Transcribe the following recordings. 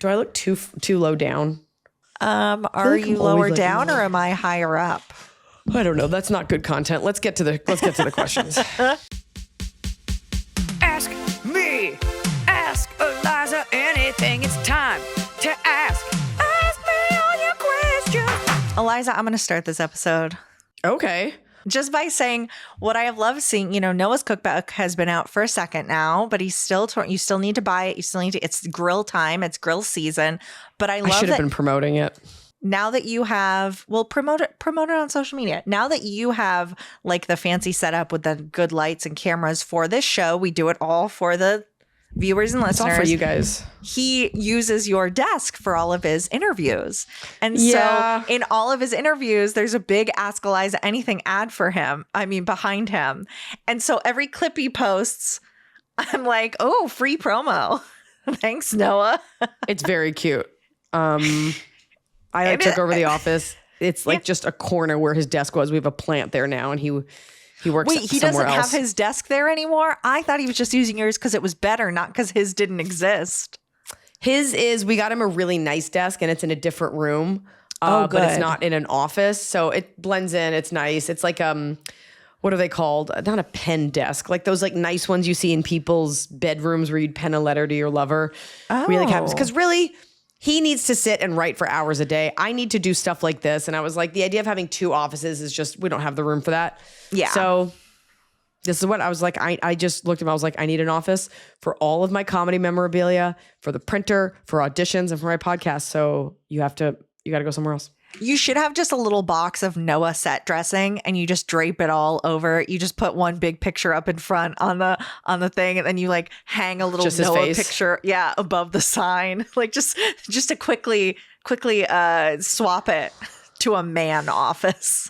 Do I look too low down? Are you lower down or am I higher up? I don't know. That's not good content. Let's get to the questions. Ask me. Ask Iliza anything. It's time to ask. Ask me all your questions. Iliza, I'm going to start this episode. Okay. Just by saying what I have loved seeing, Noah's cookbook has been out for a second now, but he's still, you still need to buy it. You still need to, it's grill time. It's grill season. But I should have been promoting it. Now that you have, promote it on social media. Now that you have like the fancy setup with the good lights and cameras for this show, we do it all for the viewers and listeners. It's all for you guys. He uses your desk for all of his interviews. And so in all of his interviews, there's a big Ask Iliza Anything ad for him. Behind him. And so every clip he posts, I'm like, oh, free promo. Thanks, Noah. It's very cute. I took over the office. It's like just a corner where his desk was. We have a plant there now, and he works somewhere else. Wait, he doesn't have his desk there anymore? I thought he was just using yours because it was better, not because his didn't exist. His is, we got him a really nice desk, and it's in a different room. Good. But it's not in an office, so it blends in. It's nice. It's like what are they called? Not a pen desk, like those like nice ones you see in people's bedrooms where you'd pen a letter to your lover. Oh, because really. He needs to sit and write for hours a day. I need to do stuff like this. And I was like, the idea of having two offices is just, we don't have the room for that. Yeah. So this is what I was like. I just looked at him. I was like, I need an office for all of my comedy memorabilia, for the printer, for auditions, and for my podcast. So you got to go somewhere else. You should have just a little box of Noah set dressing and you just drape it all over. You just put one big picture up in front on the thing, and then you like hang a little Noah picture above the sign. Like just to quickly swap it to a man office.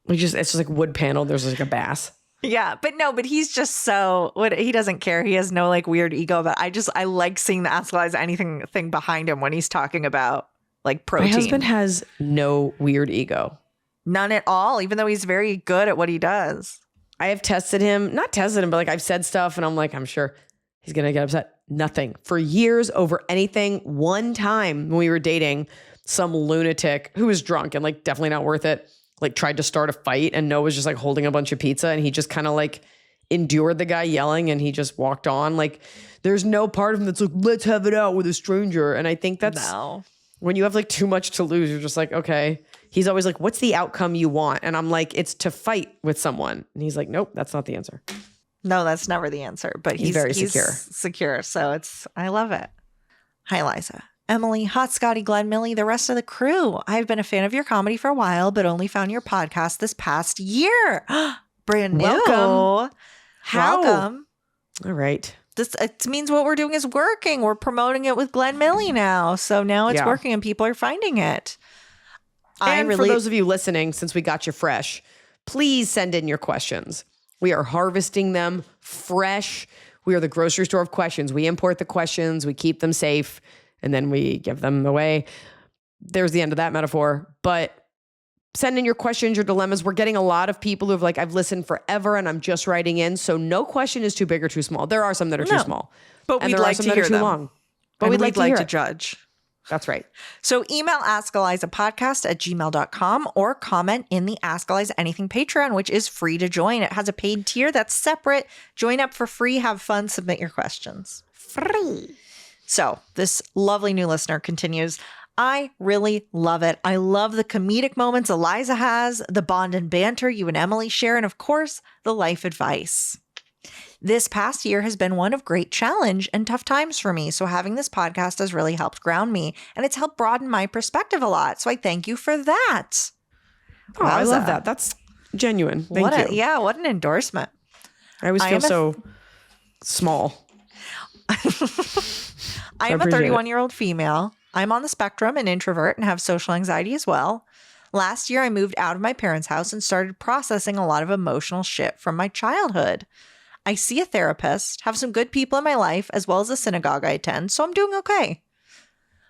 It's just like wood panel. There's like a bass. Yeah, but he's just he doesn't care. He has no like weird ego, but I like seeing the Ask Iliza Anything thing behind him when he's talking about like protein. My husband has no weird ego. None at all, even though he's very good at what he does. I have not tested him, but like I've said stuff and I'm like, I'm sure he's going to get upset. Nothing. For years over anything. One time when we were dating, some lunatic who was drunk and like definitely not worth it, like tried to start a fight, and Noah was just like holding a bunch of pizza, and he just kind of like endured the guy yelling, and he just walked on. Like there's no part of him that's like, let's have it out with a stranger. And I think that's... No. When you have like too much to lose, you're just like, okay. He's always like, what's the outcome you want? And I'm like, it's to fight with someone. And he's like, nope, that's not the answer. No, that's never the answer. But he's very secure. So I love it. Hi, Iliza. Emily, Hot Scotty, Glenn, Millie, the rest of the crew. I've been a fan of your comedy for a while, but only found your podcast this past year. Brand new. Welcome. Welcome. All right. It means what we're doing is working. We're promoting it with Glenn Millie now. So now it's working and people are finding it. And for those of you listening, since we got you fresh, please send in your questions. We are harvesting them fresh. We are the grocery store of questions. We import the questions, we keep them safe, and then we give them away. There's the end of that metaphor. But send in your questions, your dilemmas. We're getting a lot of people who have like, I've listened forever and I'm just writing in. So no question is too big or too small. There are some that are too small. But we'd like to hear them. Long. But we'd like to judge. That's right. So email askelizapodcast@gmail.com or comment in the Ask Iliza Anything Patreon, which is free to join. It has a paid tier that's separate. Join up for free. Have fun. Submit your questions. Free. So this lovely new listener continues. I really love it. I love the comedic moments Iliza has, the bond and banter you and Emily share, and of course, the life advice. This past year has been one of great challenge and tough times for me, so having this podcast has really helped ground me, and it's helped broaden my perspective a lot, so I thank you for that. Oh, I love that. That's genuine. Thank you. Yeah, what an endorsement. I always feel so small. I am a 31-year-old female. I'm on the spectrum, an introvert, and have social anxiety as well. Last year, I moved out of my parents' house and started processing a lot of emotional shit from my childhood. I see a therapist, have some good people in my life, as well as a synagogue I attend, so I'm doing okay.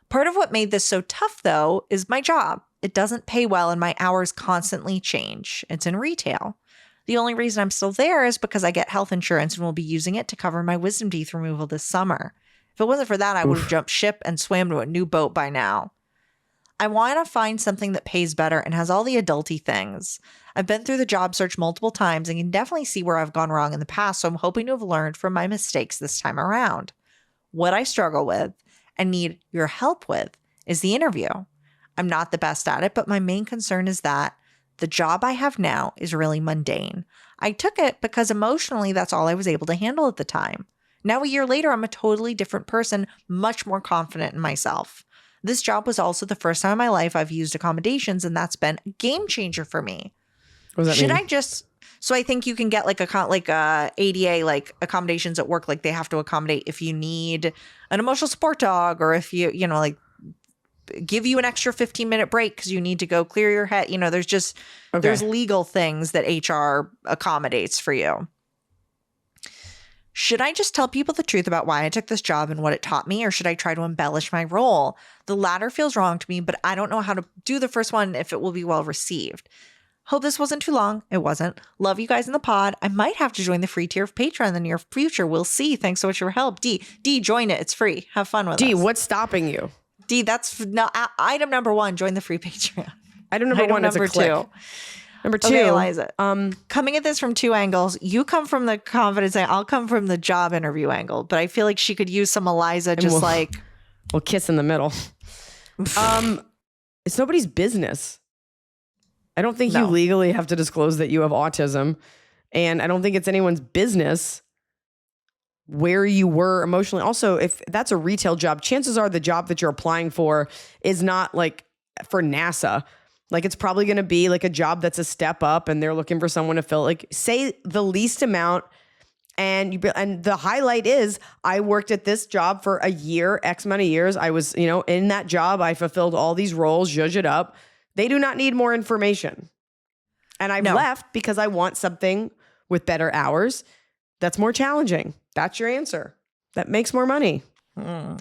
Part of what made this so tough, though, is my job. It doesn't pay well and my hours constantly change. It's in retail. The only reason I'm still there is because I get health insurance and will be using it to cover my wisdom teeth removal this summer. If it wasn't for that, I would have jumped ship and swam to a new boat by now. I want to find something that pays better and has all the adulty things. I've been through the job search multiple times and can definitely see where I've gone wrong in the past, so I'm hoping to have learned from my mistakes this time around. What I struggle with and need your help with is the interview. I'm not the best at it, but my main concern is that the job I have now is really mundane. I took it because emotionally that's all I was able to handle at the time. Now a year later, I'm a totally different person, much more confident in myself. This job was also the first time in my life I've used accommodations, and that's been a game changer for me. What does that mean? So I think you can get like ADA, like accommodations at work, like they have to accommodate if you need an emotional support dog, or if like give you an extra 15-minute break because you need to go clear your head. There's legal things that HR accommodates for you. Should I just tell people the truth about why I took this job and what it taught me, or should I try to embellish my role? The latter feels wrong to me, but I don't know how to do the first one if it will be well received. Hope this wasn't too long. It wasn't. Love you guys in the pod. I might have to join the free tier of Patreon in the near future. We'll see. Thanks so much for your help. D, join it. It's free. Have fun with D, us. what's stopping you? D, that's item number 1. Join the free Patreon. Item number 1 is a click. 2. Number 2. Okay, Eliza. Coming at this from 2 angles. You come from the confidence angle. I'll come from the job interview angle. But I feel like she could use some Eliza we'll kiss in the middle. It's nobody's business. I don't think you legally have to disclose that you have autism. And I don't think it's anyone's business where you were emotionally. Also, if that's a retail job, chances are the job that you're applying for is not like for NASA. Like it's probably going to be like a job that's a step up and they're looking for someone to fill, like say the least amount. And the highlight is I worked at this job for a year, X amount of years. I was, in that job, I fulfilled all these roles, zhuzh it up. They do not need more information. And I've left because I want something with better hours that's more challenging. That's your answer. That makes more money.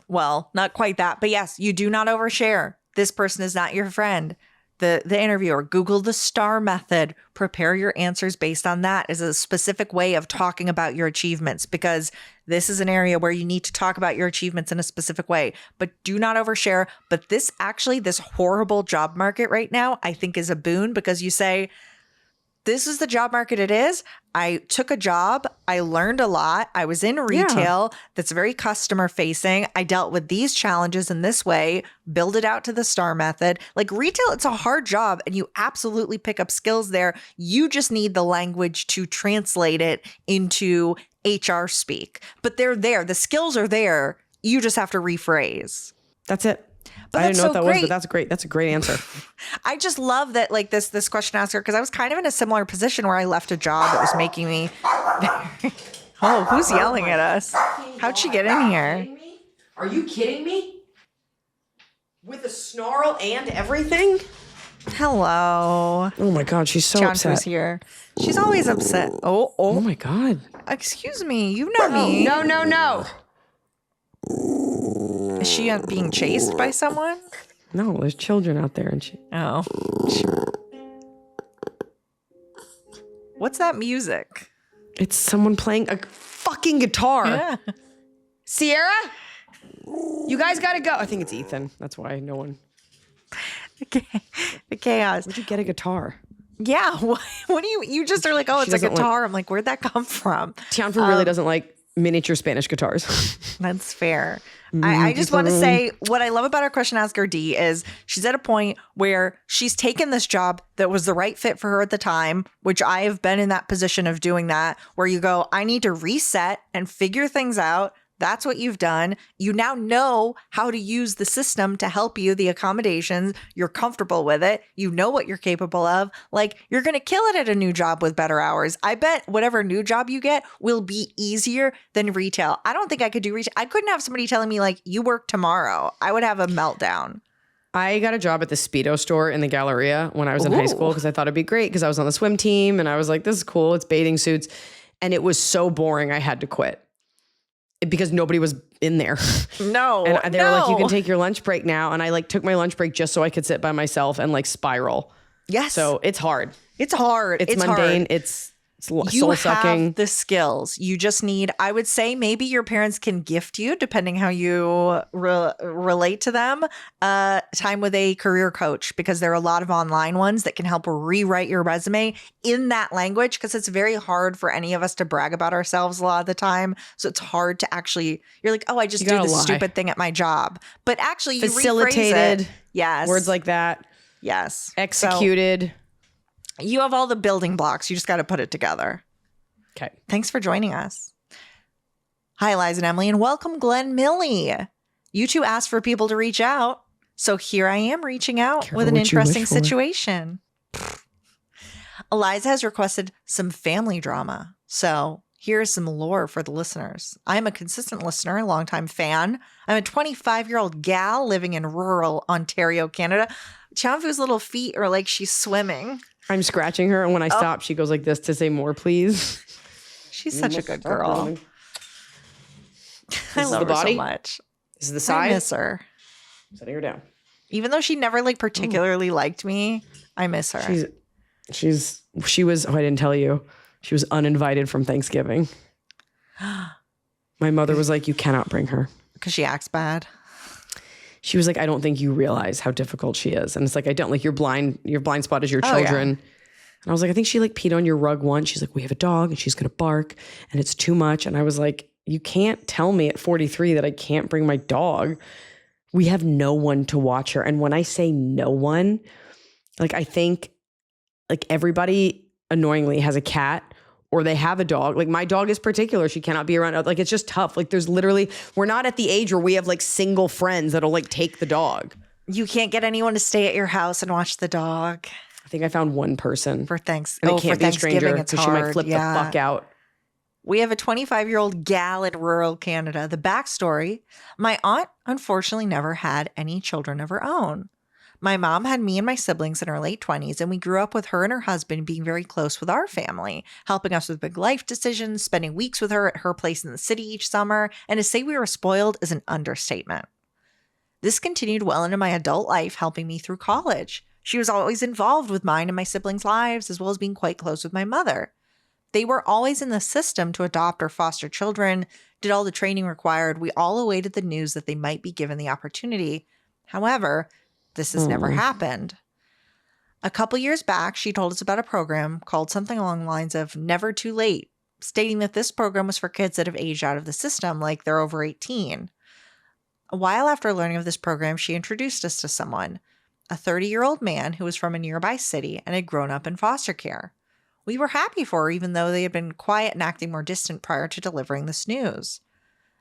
Well, not quite that. But yes, you do not overshare. This person is not your friend. The interviewer, Google the STAR method. Prepare your answers based on that as a specific way of talking about your achievements, because this is an area where you need to talk about your achievements in a specific way, but do not overshare. But this horrible job market right now, I think is a boon, because you say, this is the job market it is. I took a job. I learned a lot. I was in retail that's very customer facing. I dealt with these challenges in this way, build it out to the STAR method. Like retail, it's a hard job and you absolutely pick up skills there. You just need the language to translate it into HR speak. But they're there. The skills are there. You just have to rephrase. That's it. But I didn't know what that great. was, but that's great. That's a great answer. I just love that, like this question asker, because I was kind of in a similar position where I left a job that was making me. Oh, who's yelling at us? How'd she get in here? Are you kidding me? With a snarl and everything? Hello. Oh my God, she's so Chantra's upset. here. She's always upset. Oh my God. Excuse me. You know me. No. Is she being chased by someone? No, there's children out there and she. Oh. What's that music? It's someone playing a fucking guitar. Yeah. Sierra? You guys gotta go. I think it's Ethan. That's why no one. The chaos. Where'd you get a guitar? Yeah. What do you just are like, oh, it's a guitar. I'm like, where'd that come from? Tianfu really doesn't like miniature Spanish guitars. That's fair. I just want to say what I love about our question asker D is she's at a point where she's taken this job that was the right fit for her at the time, which I have been in that position of doing that, where you go, I need to reset and figure things out. That's what you've done. You now know how to use the system to help you, the accommodations. You're comfortable with it. You know what you're capable of. Like, you're going to kill it at a new job with better hours. I bet whatever new job you get will be easier than retail. I don't think I could do retail. I couldn't have somebody telling me, like, you work tomorrow. I would have a meltdown. I got a job at the Speedo store in the Galleria when I was in high school because I thought it'd be great because I was on the swim team and I was like, this is cool. It's bathing suits. And it was so boring. I had to quit. Because nobody was in there. No. And they were like, you can take your lunch break now. And I like took my lunch break just so I could sit by myself and like spiral. Yes. So it's hard. It's hard. It's mundane. Hard. It's You soul sucking. have the skills. You just need, I would say, maybe your parents can gift you, depending how you relate to them, time with a career coach, because there are a lot of online ones that can help rewrite your resume in that language, because it's very hard for any of us to brag about ourselves a lot of the time. So it's hard to actually, you're like, oh, I just do this stupid thing at my job. But actually, you Facilitated. rephrase it. Yes. Words like that. Yes. Executed. So you have all the building blocks. You just got to put it together. Okay. Thanks for joining us. Hi, Liza and Emily, and welcome, Glenn Millie. You two asked for people to reach out, so here I am reaching out with an interesting situation. Eliza has requested some family drama, so here's some lore for the listeners. I'm a consistent listener, a longtime fan. I'm a 25-year-old gal living in rural Ontario, Canada. Chanfu's little feet are like she's swimming. I'm scratching her, and when I stop, she goes like this to say more, please. She's such a good girl. I love her so much. This is the side. I miss her. Setting her down. Even though she never like particularly liked me, I miss her. She was, I didn't tell you. She was uninvited from Thanksgiving. My mother was like, you cannot bring her. Because she acts bad. She was like, I don't think you realize how difficult she is. And it's like, I don't, like, your blind spot is your children. And I was like, I think she like peed on your rug once. She's like, we have a dog and she's going to bark and it's too much. And I was like, you can't tell me at 43 that I can't bring my dog. We have no one to watch her. And when I say no one, like, I think like everybody annoyingly has a cat or they have a dog. Like, my dog is particular. She cannot be around. Like, it's just tough. Like, there's literally, we're not at the age where we have like single friends that'll like take the dog. You can't get anyone to stay at your house and watch the dog. I think I found one person. For And it can't be a stranger because she might flip the fuck out. We have a 25-year-old gal in rural Canada. The backstory, my aunt unfortunately never had any children of her own. My mom had me and my siblings in her late 20s, and we grew up with her and her husband being very close with our family, helping us with big life decisions, spending weeks with her at her place in the city each summer, and to say we were spoiled is an understatement. This continued well into my adult life, helping me through college. She was always involved with mine and my siblings' lives, as well as being quite close with my mother. They were always in the system to adopt or foster children, did all the training required. We all awaited the news that they might be given the opportunity. However, this has never happened. A couple years back, she told us about a program called something along the lines of Never Too Late, stating that this program was for kids that have aged out of the system, like they're over 18. A while after learning of this program, she introduced us to someone, a 30-year-old man who was from a nearby city and had grown up in foster care. We were happy for her, even though they had been quiet and acting more distant prior to delivering this news.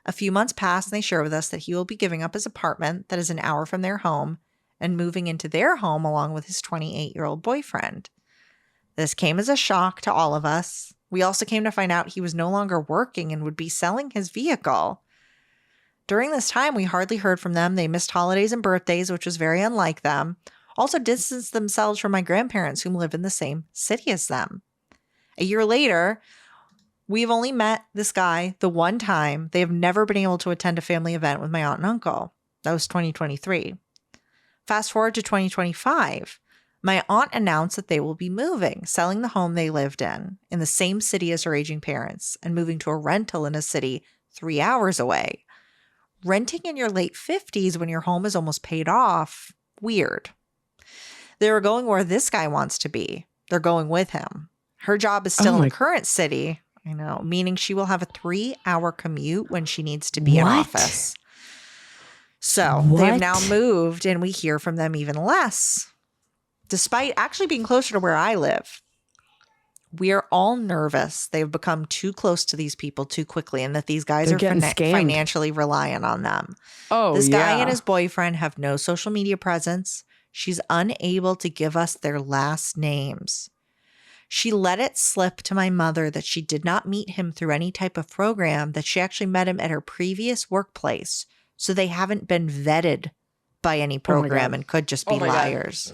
A few months passed, and they shared with us that he will be giving up his apartment that is an hour from their home and moving into their home along with his 28-year-old boyfriend. This came as a shock to all of us. We also came to find out he was no longer working and would be selling his vehicle. During this time, we hardly heard from them. They missed holidays and birthdays, which was very unlike them. Also distanced themselves from my grandparents, who live in the same city as them. A year later, we've only met this guy the one time. They have never been able to attend a family event with my aunt and uncle. That was 2023. Fast forward to 2025. My aunt announced that they will be moving, selling the home they lived in the same city as her aging parents, and moving to a rental in a city 3 hours away. Renting in your late 50s when your home is almost paid off, weird. They were going where this guy wants to be. They're going with him. Her job is still in the current city, I know, meaning she will have a 3-hour commute when she needs to be in office. So they've now moved, and we hear from them even less. Despite actually being closer to where I live, we are all nervous they've become too close to these people too quickly, and that these guys are financially reliant on them. This guy and his boyfriend have no social media presence. She's unable to give us their last names. She let it slip to my mother that she did not meet him through any type of program, that she actually met him at her previous workplace. So they haven't been vetted by any program and could just be liars.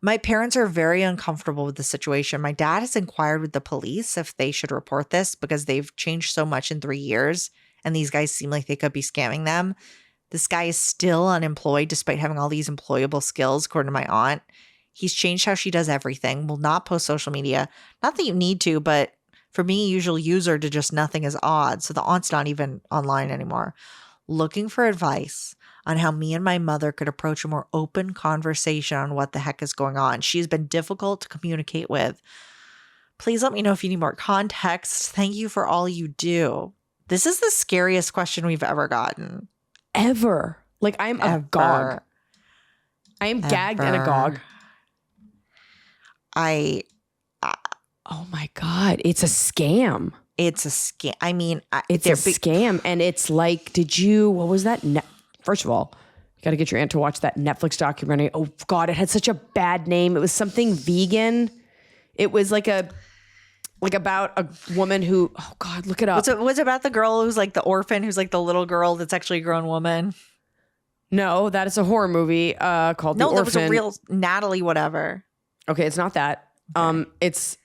My parents are very uncomfortable with the situation. My dad has inquired with the police if they should report this because they've changed so much in 3 years and these guys seem like they could be scamming them. This guy is still unemployed despite having all these employable skills, according to my aunt. He's changed how she does everything. Will not post social media. Not that you need to, but for me, usual user to just nothing is odd. So the aunt's not even online anymore. Looking for advice on how me and my mother could approach a more open conversation on what the heck is going on. She's been difficult to communicate with. Please let me know if you need more context. Thank you for all you do. This is the scariest question we've ever gotten. Ever. Like, I'm agog. I am gagged and agog. Oh my God. It's a scam. It's a scam. I mean, it's a scam. And it's like, what was that? First of all, you got to get your aunt to watch that Netflix documentary. Oh God, it had such a bad name. It was something vegan. It was about a woman who, oh God, look it up. Was it about the girl who's like the orphan, who's like the little girl that's actually a grown woman? No, that is a horror movie called The Orphan. No, that was a real Natalie whatever. Okay, it's not that. Okay. It's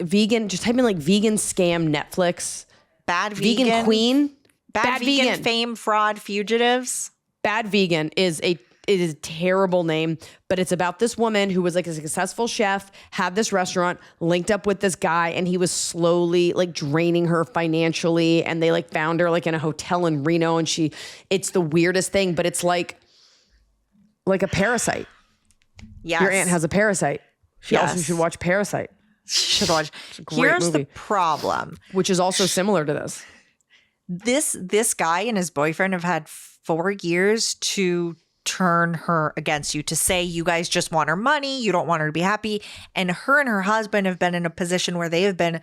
vegan. Just type in like vegan scam Netflix. Bad vegan queen. Bad vegan fame fraud fugitives. Bad vegan is a terrible name, but it's about this woman who was like a successful chef, had this restaurant, linked up with this guy, and he was slowly like draining her financially. And they like found her like in a hotel in Reno, and it's the weirdest thing, but it's like a parasite. Yes. Your aunt has a parasite. She also should watch Parasite. Should watch. Here's the problem, which is also similar to this. This guy and his boyfriend have had 4 years to turn her against you, to say you guys just want her money, you don't want her to be happy. And her husband have been in a position where they have been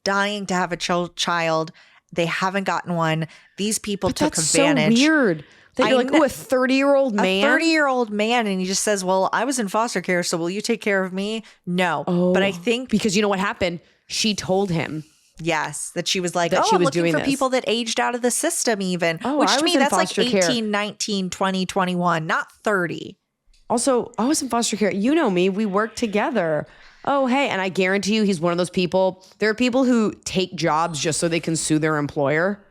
dying to have a child. They haven't gotten one. These people took advantage. So weird. That you're like, oh, a 30-year-old man? A 30-year-old man, and he just says, well, I was in foster care, so will you take care of me? No. But I think... Because you know what happened? She told him. Yes, that she was like, that I'm looking for people that aged out of the system even. Which to me, that's like 18, 19, 20, 21, not 30. Also, I was in foster care. You know me. We worked together. Oh, hey. And I guarantee you he's one of those people. There are people who take jobs just so they can sue their employer.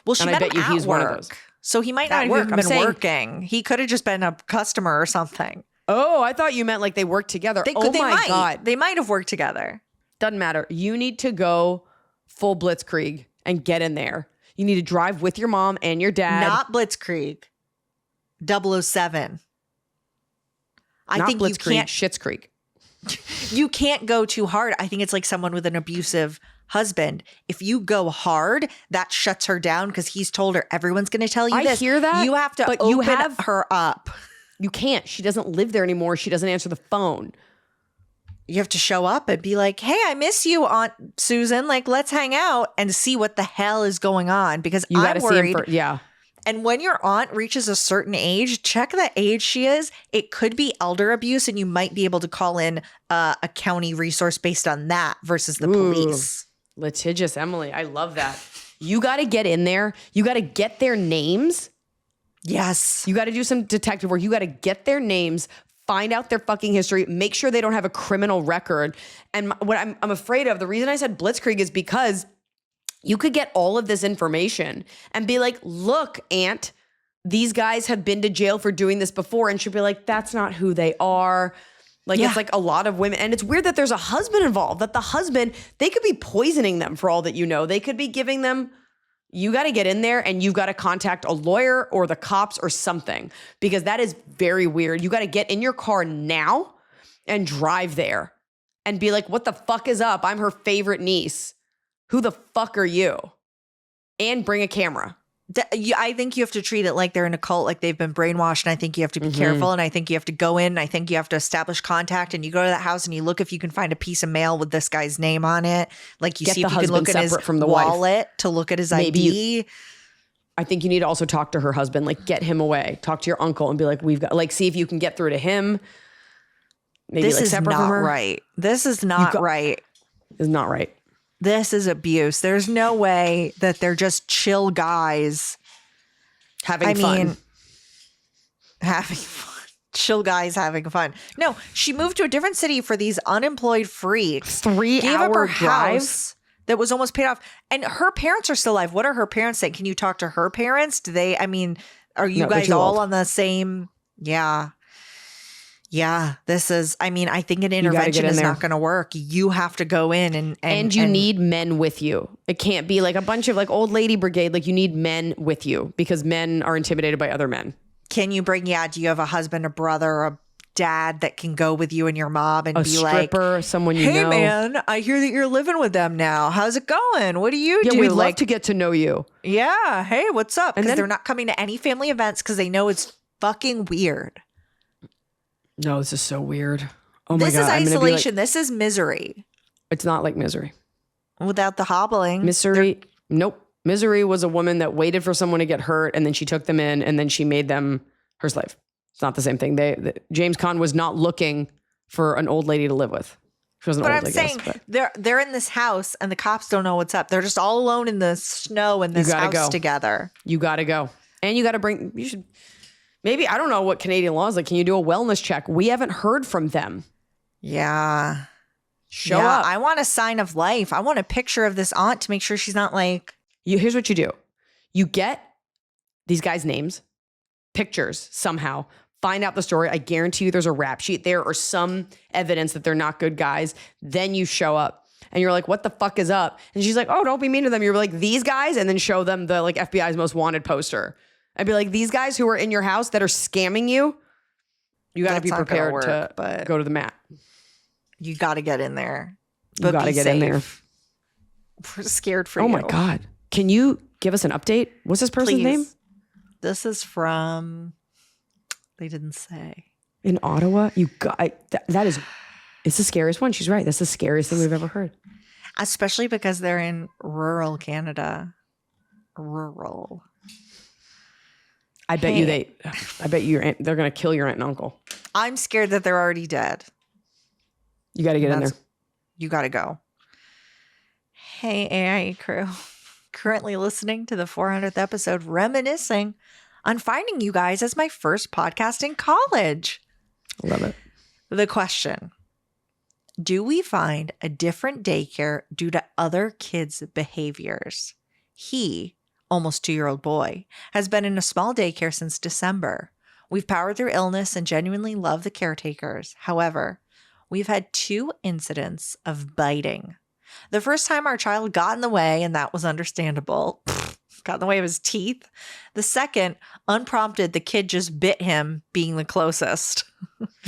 Well, I bet you he's one of those. So he might not have even been working. He could have just been a customer or something. Oh, I thought you meant like they worked together. God. They might have worked together. Doesn't matter. You need to go full blitzkrieg and get in there. You need to drive with your mom and your dad. Not blitzkrieg. 007. I think blitzkrieg, you can't. Schitt's Creek. You can't go too hard. I think it's like someone with an abusive husband. If you go hard, that shuts her down because he's told her everyone's going to tell you this. I hear that. You have to open her up. You can't. She doesn't live there anymore. She doesn't answer the phone. You have to show up and be like, hey, I miss you, Aunt Susan. Like, let's hang out and see what the hell is going on, because I'm worried. And when your aunt reaches a certain age, check the age she is. It could be elder abuse, and you might be able to call in a county resource based on that versus the police. Litigious Emily. I love that. You got to get in there. You got to get their names. Yes. You got to do some detective work. You got to get their names, find out their fucking history, make sure they don't have a criminal record. And what I'm afraid of, the reason I said blitzkrieg is because you could get all of this information and be like, look, Aunt, these guys have been to jail for doing this before. And she'll be like, that's not who they are. Like, it's like a lot of women. And it's weird that there's a husband involved, that the husband, they could be poisoning them for all that you know. They could be giving them, you got to get in there and you got to contact a lawyer or the cops or something, because that is very weird. You got to get in your car now and drive there and be like, what the fuck is up? I'm her favorite niece. Who the fuck are you? And bring a camera. I think you have to treat it like they're in a cult, like they've been brainwashed. And I think you have to be careful. And I think you have to go in. I think you have to establish contact. And you go to that house and you look if you can find a piece of mail with this guy's name on it. Like you see if you can look at his wallet to look at his ID. I think you need to also talk to her husband. Like, get him away. Talk to your uncle and be like, we've got, like, see if you can get through to him. Maybe this like is separate not from her. Right. This is not right. It's not right. This is abuse. There's no way that they're just chill guys having fun. Chill guys having fun. No, she moved to a different city for these unemployed freaks. 3-hour drive that was almost paid off. And her parents are still alive. What are her parents saying? Can you talk to her parents? Do they, I mean, are you guys all on the same? Yeah. Yeah, this is, I mean, I think an gotta intervention get in is there. not going to work. You have to go in And you need men with you. It can't be like a bunch of like old lady brigade. Like you need men with you because men are intimidated by other men. Can you bring, do you have a husband, a brother, a dad that can go with you and your mom and A be like, stripper, someone you hey know. man, I hear that you're living with them now. How's it going? What do you Yeah, do? we'd love to get to know you. Yeah, hey, what's up? And Because then- they're not coming to any family events because they know it's fucking weird. No, this is so weird. Oh my This God. is I'm gonna be isolation. This is misery. it's not like Misery. Without the hobbling. Misery. Nope. Misery was a woman that waited for someone to get hurt and then she took them in and then she made them her slave. It's not the same thing. James Caan was not looking for an old lady to live with. She wasn't But old, I'm I guess, saying but they're in this house and the cops don't know what's up. They're just all alone in the snow in this gotta house go. together. you got to go. And you got to bring, you should, maybe, I don't know what Canadian law is like. Can you do a wellness check? We haven't heard from them. Yeah. Show Yeah, up. I want a sign of life. I want a picture of this aunt to make sure she's not like, Here's what you do. You get these guys' names, pictures somehow, find out the story. I guarantee you there's a rap sheet there or some evidence that they're not good guys. Then you show up and you're like, what the fuck is up? And she's like, oh, don't be mean to them. You're like, these guys, and then show them the like FBI's most wanted poster. I'd be like, these guys who are in your house that are scamming you, you got to That's be not gonna prepared work, to but- go to the mat. you got to get in there. You But got to be get in there. safe. We're scared for Oh you. my God. Can you give us an update? What's this person's Please. name? This is from, they didn't say. In Ottawa? You got that is it's the scariest one. She's right. That's the scariest thing we've ever heard. Especially because they're in rural Canada. Rural. I bet you they're gonna kill your aunt and uncle. I'm scared that they're already dead. You gotta get in there. You got to go. Hey, AI crew. Currently listening to the 400th episode, reminiscing on finding you guys as my first podcast in college. Love it. The question: do we find a different daycare due to other kids' behaviors? He, almost 2-year-old boy, has been in a small daycare since December. We've powered through illness and genuinely love the caretakers. However, we've had 2 incidents of biting. The first time our child got in the way, and that was understandable, got in the way of his teeth. The second, unprompted, the kid just bit him, being the closest.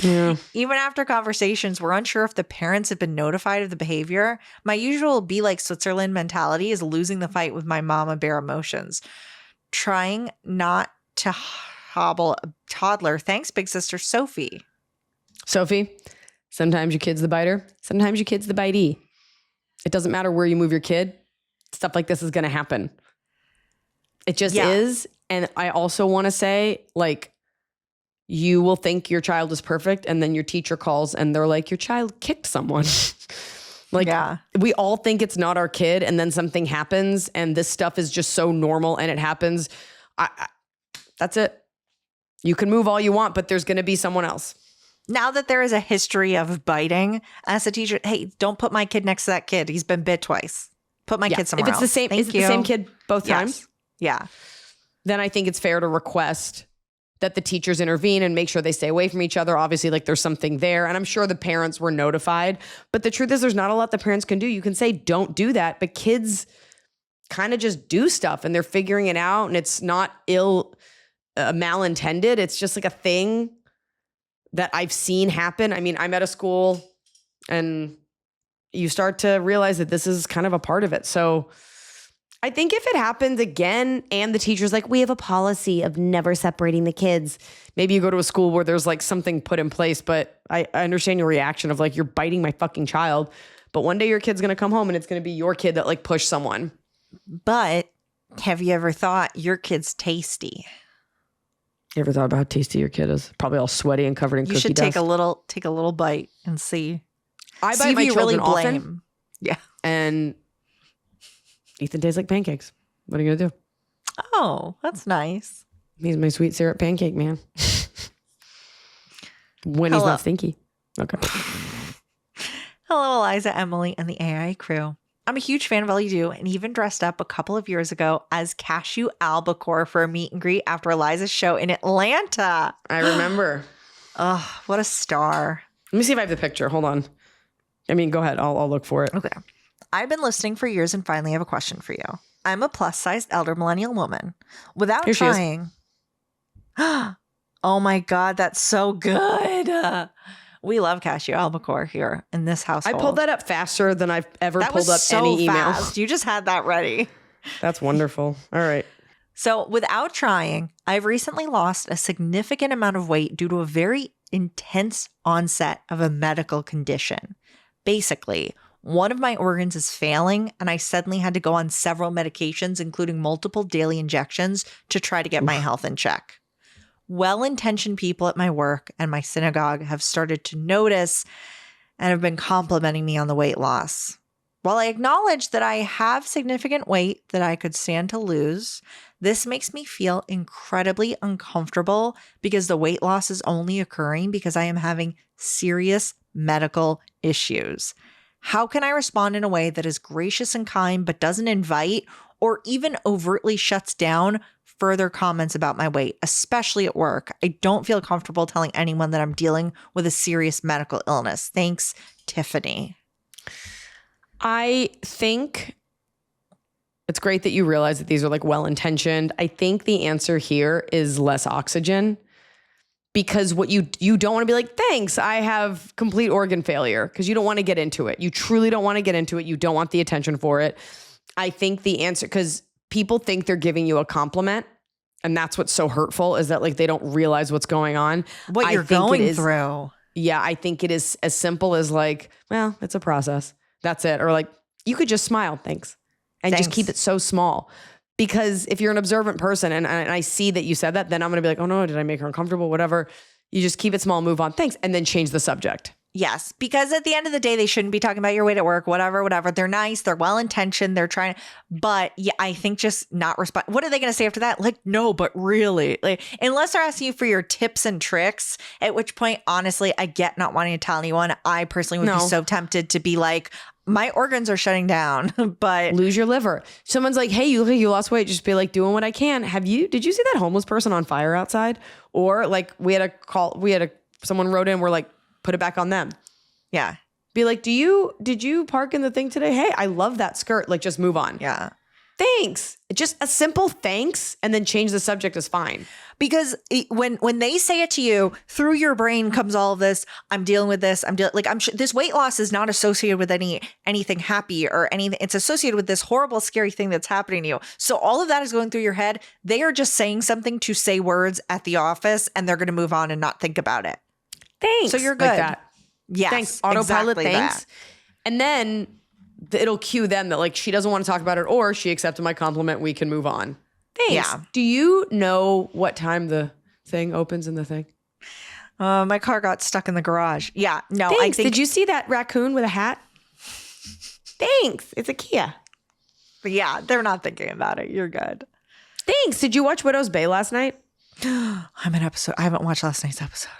Yeah. Even after conversations, we're unsure if the parents have been notified of the behavior. My usual be like Switzerland mentality is losing the fight with my mama bear emotions. Trying not to hobble a toddler. Thanks, big sister Sophie. Sophie, sometimes your kid's the biter, sometimes your kid's the bitey. It doesn't matter where you move your kid, stuff like this is gonna happen. It just is. And I also want to say, like, you will think your child is perfect, and then your teacher calls and they're like, your child kicked someone. Like, we all think it's not our kid, and then something happens, and this stuff is just so normal, and it happens. That's it. You can move all you want, but there's going to be someone else. Now that there is a history of biting, as a teacher, hey, don't put my kid next to that kid. He's been bit twice. Put my kid somewhere If it's else. the same, Thank is it you. the same kid both times? Yeah. Then I think it's fair to request that the teachers intervene and make sure they stay away from each other. Obviously, like there's something there. And I'm sure the parents were notified. But the truth is there's not a lot the parents can do. You can say, don't do that. But kids kind of just do stuff and they're figuring it out. And it's not malintended. It's just like a thing that I've seen happen. I mean, I'm at a school and you start to realize that this is kind of a part of it. So I think if it happens again and the teacher's like, we have a policy of never separating the kids, maybe you go to a school where there's like something put in place, but I understand your reaction of like, you're biting my fucking child. But one day your kid's going to come home and it's going to be your kid that like pushed someone. But have you ever thought your kid's tasty? You ever thought about how tasty your kid is? Probably all sweaty and covered in You cookie should dust. take a little bite and see. I See bite if my you children really often. blame. Yeah. And Ethan tastes like pancakes. What are you going to do? Oh, that's nice. He's my sweet syrup pancake, man. When he's Hello. not stinky. Okay. Hello, Iliza, Emily, and the AI crew. I'm a huge fan of all you do and even dressed up a couple of years ago as Cashew Albacore for a meet and greet after Eliza's show in Atlanta. I remember. Oh, what a star. Let me see if I have the picture. Hold on. I mean, go ahead. I'll look for it. Okay. I've been listening for years and finally have a question for you. I'm a plus-sized elder millennial woman. Without Here she is. trying. Oh my God, that's so good. We love Cashew Albacore here in this household. I pulled that up faster than I've ever That pulled was up so any email. fast. You just had that ready. That's wonderful. All right. So without trying, I've recently lost a significant amount of weight due to a very intense onset of a medical condition. Basically, one of my organs is failing, and I suddenly had to go on several medications, including multiple daily injections, to try to get my health in check. Well-intentioned people at my work and my synagogue have started to notice and have been complimenting me on the weight loss. While I acknowledge that I have significant weight that I could stand to lose, this makes me feel incredibly uncomfortable because the weight loss is only occurring because I am having serious medical issues. How can I respond in a way that is gracious and kind but doesn't invite or even overtly shuts down further comments about my weight, especially at work? I don't feel comfortable telling anyone that I'm dealing with a serious medical illness. Thanks, Tiffany. I think it's great that you realize that these are like well-intentioned. I think the answer here is less oxygen, because what you don't want to be like, thanks, I have complete organ failure, because you don't want to get into it. You truly don't want to get into it. You don't want the attention for it. I think the answer, because people think they're giving you a compliment, and that's what's so hurtful, is that like they don't realize what's going on. What you're going through. Yeah, I think it is as simple as like, well, it's a process. That's it. Or like, you could just smile, thanks. And just keep it so small. Because if you're an observant person and I see that you said that, then I'm going to be like, oh no, did I make her uncomfortable? Whatever. You just keep it small, move on, thanks. And then change the subject. Yes, because at the end of the day, they shouldn't be talking about your weight at work, whatever. They're nice. They're well-intentioned. They're trying. But yeah, I think just not respond. What are they going to say after that? Like, no, but really, like, unless they're asking you for your tips and tricks, at which point, honestly, I get not wanting to tell anyone. I personally would be so tempted to be like, my organs are shutting down, but lose your liver. Someone's like, hey, you lost weight. Just be like, doing what I can. Did you see that homeless person on fire outside? Or like someone wrote in, we're like, put it back on them. Yeah. Be like, did you park in the thing today? Hey, I love that skirt. Like, just move on. Yeah. Thanks. Just a simple thanks and then change the subject is fine. Because when they say it to you, through your brain comes all of this. I'm dealing with this. I'm sure this weight loss is not associated with anything happy or anything. It's associated with this horrible, scary thing that's happening to you. So all of that is going through your head. They are just saying something to say words at the office, and they're going to move on and not think about it. Thanks. So you're good. Like that. Yes. Thanks. Autopilot. Exactly thanks. that. And then it'll cue them that like she doesn't want to talk about it, or she accepted my compliment. We can move on. Thanks. Yeah. Do you know what time the thing opens in the thing? My car got stuck in the garage. Yeah. No, Thanks. I think. Did you see that raccoon with a hat? Thanks. It's a Kia. Yeah, they're not thinking about it. You're good. Thanks. Did you watch Widow's Bay last night? I haven't watched last night's episode.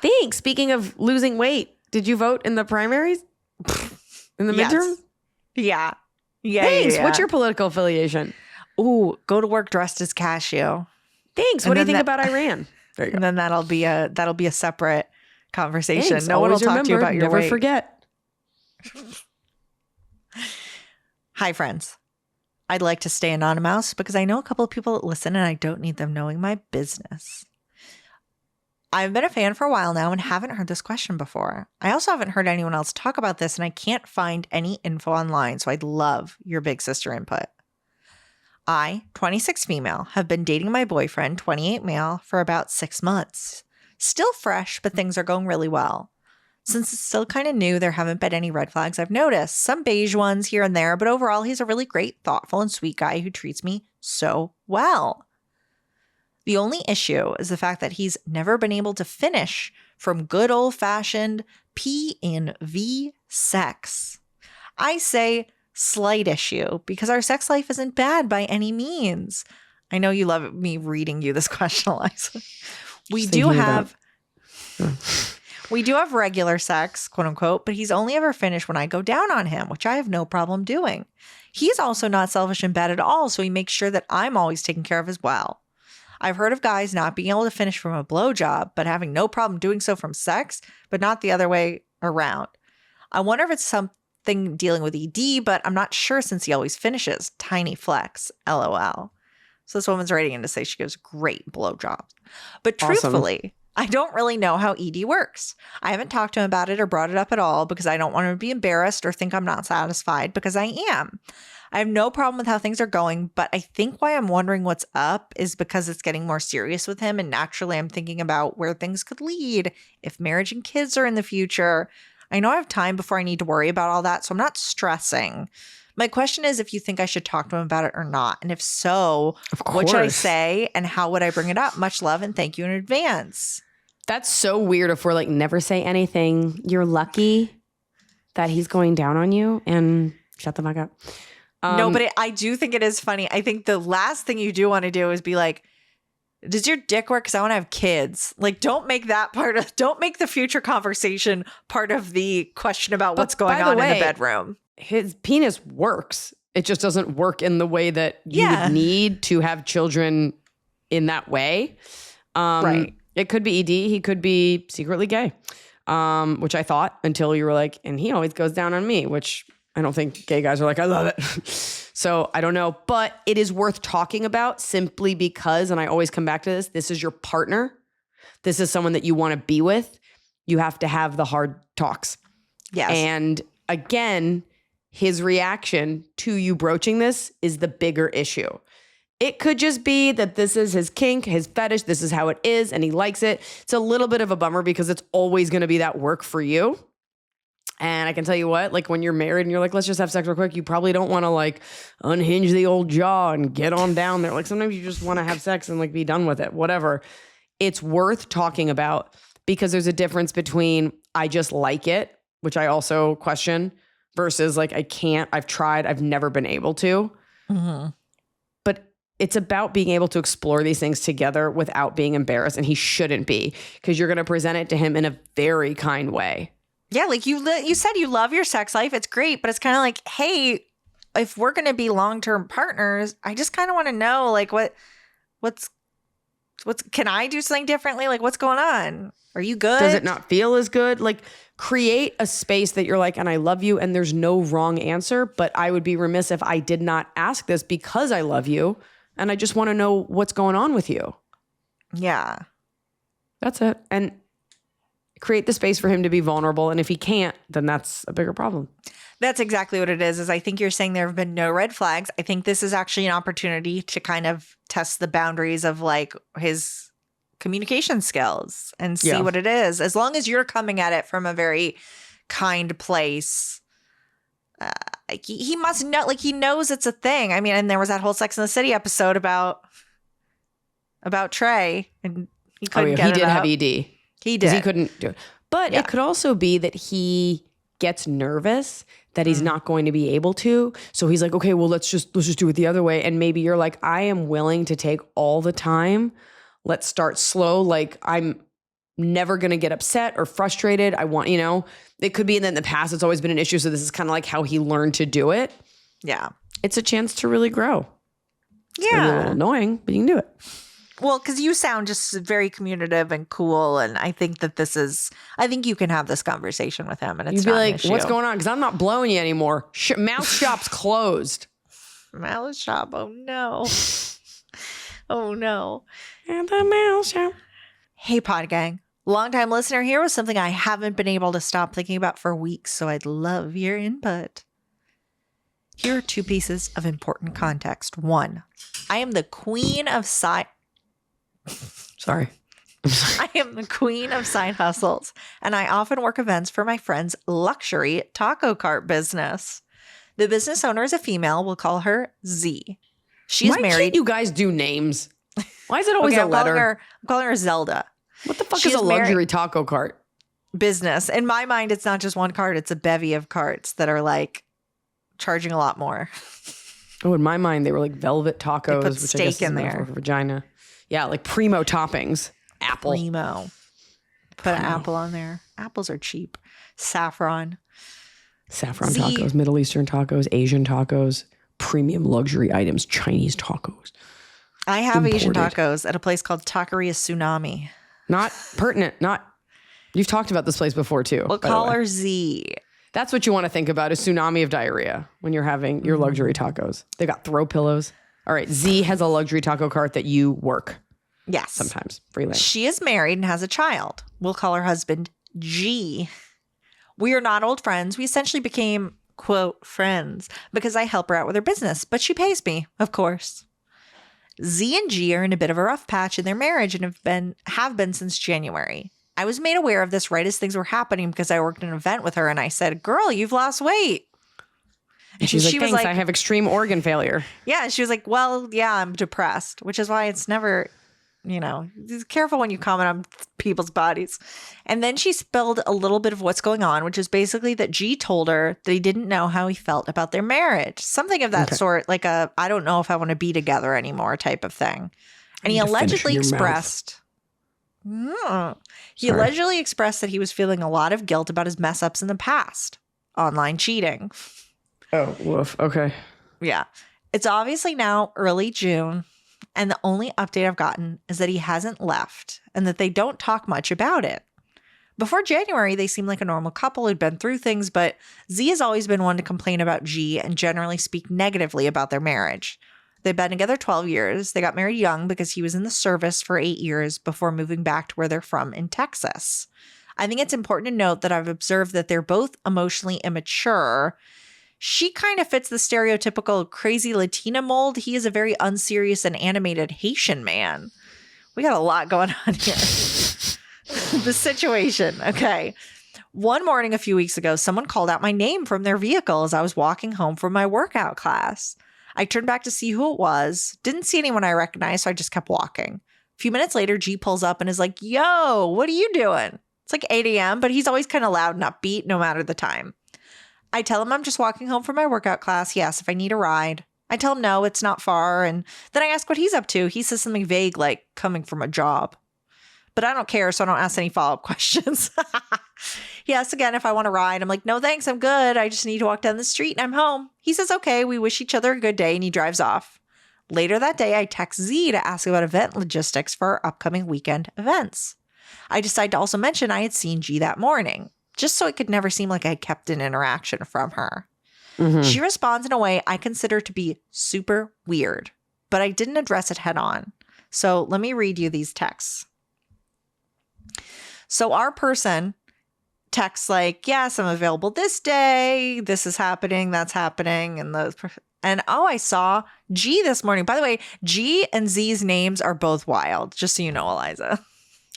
Thanks. Speaking of losing weight, did you vote in the primaries? In the midterm? Yeah. Yeah. Thanks. Yeah. What's your political affiliation? Ooh, go to work dressed as Cashew. Thanks. What do you think about Iran? There you go. And then that'll be a separate conversation. Thanks. No one will Always talk to you remember, about your never weight. forget. Hi, friends. I'd like to stay anonymous because I know a couple of people that listen and I don't need them knowing my business. I've been a fan for a while now and haven't heard this question before. I also haven't heard anyone else talk about this and I can't find any info online, so I'd love your big sister input. I, 26 female, have been dating my boyfriend, 28 male, for about 6 months. Still fresh, but things are going really well. Since it's still kind of new, there haven't been any red flags I've noticed. Some beige ones here and there, but overall, he's a really great, thoughtful, and sweet guy who treats me so well. The only issue is the fact that he's never been able to finish from good old-fashioned P&V sex. I say slight issue because our sex life isn't bad by any means. I know you love me reading you this question, Eliza. We do have regular sex, quote unquote, but he's only ever finished when I go down on him, which I have no problem doing. He's also not selfish and bad at all, so he makes sure that I'm always taken care of as well. I've heard of guys not being able to finish from a blowjob, but having no problem doing so from sex, but not the other way around. I wonder if it's something dealing with ED, but I'm not sure since he always finishes. Tiny flex, LOL. So this woman's writing in to say she gives great blowjobs. But truthfully, I don't really know how ED works. I haven't talked to him about it or brought it up at all because I don't want him to be embarrassed or think I'm not satisfied, because I am. I have no problem with how things are going, but I think why I'm wondering what's up is because it's getting more serious with him, and naturally I'm thinking about where things could lead if marriage and kids are in the future. I know I have time before I need to worry about all that, so I'm not stressing. My question is if you think I should talk to him about it or not, and if so, what should I say and how would I bring it up? Much love and thank you in advance. That's so weird if we're like, never say anything. You're lucky that he's going down on you, and shut the fuck up. No, but I do think it is funny. I think the last thing you do want to do is be like, does your dick work? Because I want to have kids. Like, don't make the future conversation part of the question about what's going on in the bedroom. His penis works. It just doesn't work in the way that you would need to have children in that way. Right. It could be ED. He could be secretly gay, which I thought until you were like, and he always goes down on me, which I don't think gay guys are like, I love it. So I don't know, but it is worth talking about simply because, and I always come back to this is your partner. This is someone that you want to be with. You have to have the hard talks. Yes. And again, his reaction to you broaching this is the bigger issue. It could just be that this is his kink, his fetish, this is how it is, and he likes it. It's a little bit of a bummer because it's always going to be that work for you. And I can tell you what, like when you're married and you're like, let's just have sex real quick, you probably don't want to like unhinge the old jaw and get on down there. Like sometimes you just want to have sex and like be done with it, whatever. It's worth talking about because there's a difference between I just like it, which I also question, versus like I can't, I've tried, I've never been able to. Mm-hmm. But it's about being able to explore these things together without being embarrassed. And he shouldn't be, because you're going to present it to him in a very kind way. Yeah, like you said you love your sex life. It's great, but it's kind of like, hey, if we're going to be long-term partners, I just kind of want to know like what's can I do something differently? Like what's going on? Are you good? Does it not feel as good? Like create a space that you're like, and I love you and there's no wrong answer, but I would be remiss if I did not ask this because I love you and I just want to know what's going on with you. Yeah. That's it. And create the space for him to be vulnerable. And if he can't, then that's a bigger problem. That's exactly what it is I think you're saying there have been no red flags. I think this is actually an opportunity to kind of test the boundaries of like his communication skills and see what it is. As long as you're coming at it from a very kind place, he must know, like he knows it's a thing. I mean, and there was that whole Sex and the City episode about Trey, and he couldn't get it. He did up. have ED. He did. He couldn't do it. But it could also be that he gets nervous that he's not going to be able to. So he's like, okay, well, let's just do it the other way. And maybe you're like, I am willing to take all the time. Let's start slow. Like I'm never going to get upset or frustrated. I want, it could be that in the past it's always been an issue. So this is kind of like how he learned to do it. Yeah. It's a chance to really grow. It's Yeah. a little annoying, but you can do it. Well, because you sound just very communicative and cool, and I think I think you can have this conversation with him, and it's You'd be not an like, issue. what's going on? Because I'm not blowing you anymore. Mouth shop's closed. Mouth shop? Oh no! Oh no! At the mouth shop. Hey, Pod Gang, longtime listener here with something I haven't been able to stop thinking about for weeks, so I'd love your input. Here are 2 pieces of important context. 1, I am the queen of Sorry. I am the queen of side hustles, and I often work events for my friend's luxury taco cart business. The business owner is a female. We'll call her Z. She's Why married. can't you guys do names? Why is it always a letter? I'm calling her Zelda. What the fuck She's is a married- luxury taco cart? Business. In my mind, it's not just one cart. It's a bevy of carts that are like charging a lot more. Oh, in my mind, they were like velvet tacos, put which I steak guess is in a metaphor there. for vagina. Yeah, like primo toppings. Apple. Primo. Put an apple on there. Apples are cheap. Saffron. Saffron Z. tacos, Middle Eastern tacos, Asian tacos, premium luxury items, Chinese tacos. I have Asian imported. tacos at a place called Taqueria Tsunami. Not pertinent. You've talked about this place before too. We'll by the call way. her Z. That's what you want to think about, a tsunami of diarrhea when you're having your luxury tacos. They got throw pillows. All right. Z has a luxury taco cart that you work Yes. sometimes freelance. She is married and has a child. We'll call her husband G. We are not old friends. We essentially became, quote, friends because I help her out with her business, but she pays me, of course. Z and G are in a bit of a rough patch in their marriage and have been since January. I was made aware of this right as things were happening because I worked an event with her and I said, girl, you've lost weight. And she's like, she thanks, was like, I have extreme organ failure. yeah. She was like, well, yeah, I'm depressed, which is why it's never, just careful when you comment on people's bodies. And then she spilled a little bit of what's going on, which is basically that G told her that he didn't know how he felt about their marriage. Something of that sort, like I don't know if I want to be together anymore type of thing. And he allegedly expressed, allegedly expressed that he was feeling a lot of guilt about his mess ups in the past. Online cheating. Oh, woof. Okay. Yeah. It's obviously now early June, and the only update I've gotten is that he hasn't left and that they don't talk much about it. Before January, they seemed like a normal couple who'd been through things, but Z has always been one to complain about G and generally speak negatively about their marriage. They've been together 12 years. They got married young because he was in the service for 8 years before moving back to where they're from in Texas. I think it's important to note that I've observed that they're both emotionally immature. She kind of fits the stereotypical crazy Latina mold. He is a very unserious and animated Haitian man. We got a lot going on here. The situation. Okay. One morning a few weeks ago, someone called out my name from their vehicle as I was walking home from my workout class. I turned back to see who it was. Didn't see anyone I recognized, so I just kept walking. A few minutes later, G pulls up and is like, yo, what are you doing? It's like 8 a.m., but he's always kind of loud and upbeat no matter the time. I tell him I'm just walking home from my workout class. He asks if I need a ride. I tell him no, it's not far. And then I ask what he's up to. He says something vague like coming from a job. But I don't care, so I don't ask any follow-up questions. He asks again if I want to ride. I'm like, no, thanks, I'm good. I just need to walk down the street and I'm home. He says, okay, we wish each other a good day, and he drives off. Later that day, I text Z to ask about event logistics for our upcoming weekend events. I decide to also mention I had seen G that morning, just so it could never seem like I kept an interaction from her. Mm-hmm. She responds in a way I consider to be super weird, but I didn't address it head on. So let me read you these texts. So our person texts like, yes, I'm available this day. This is happening. That's happening. And I saw G this morning. By the way, G and Z's names are both wild, just so you know, Iliza.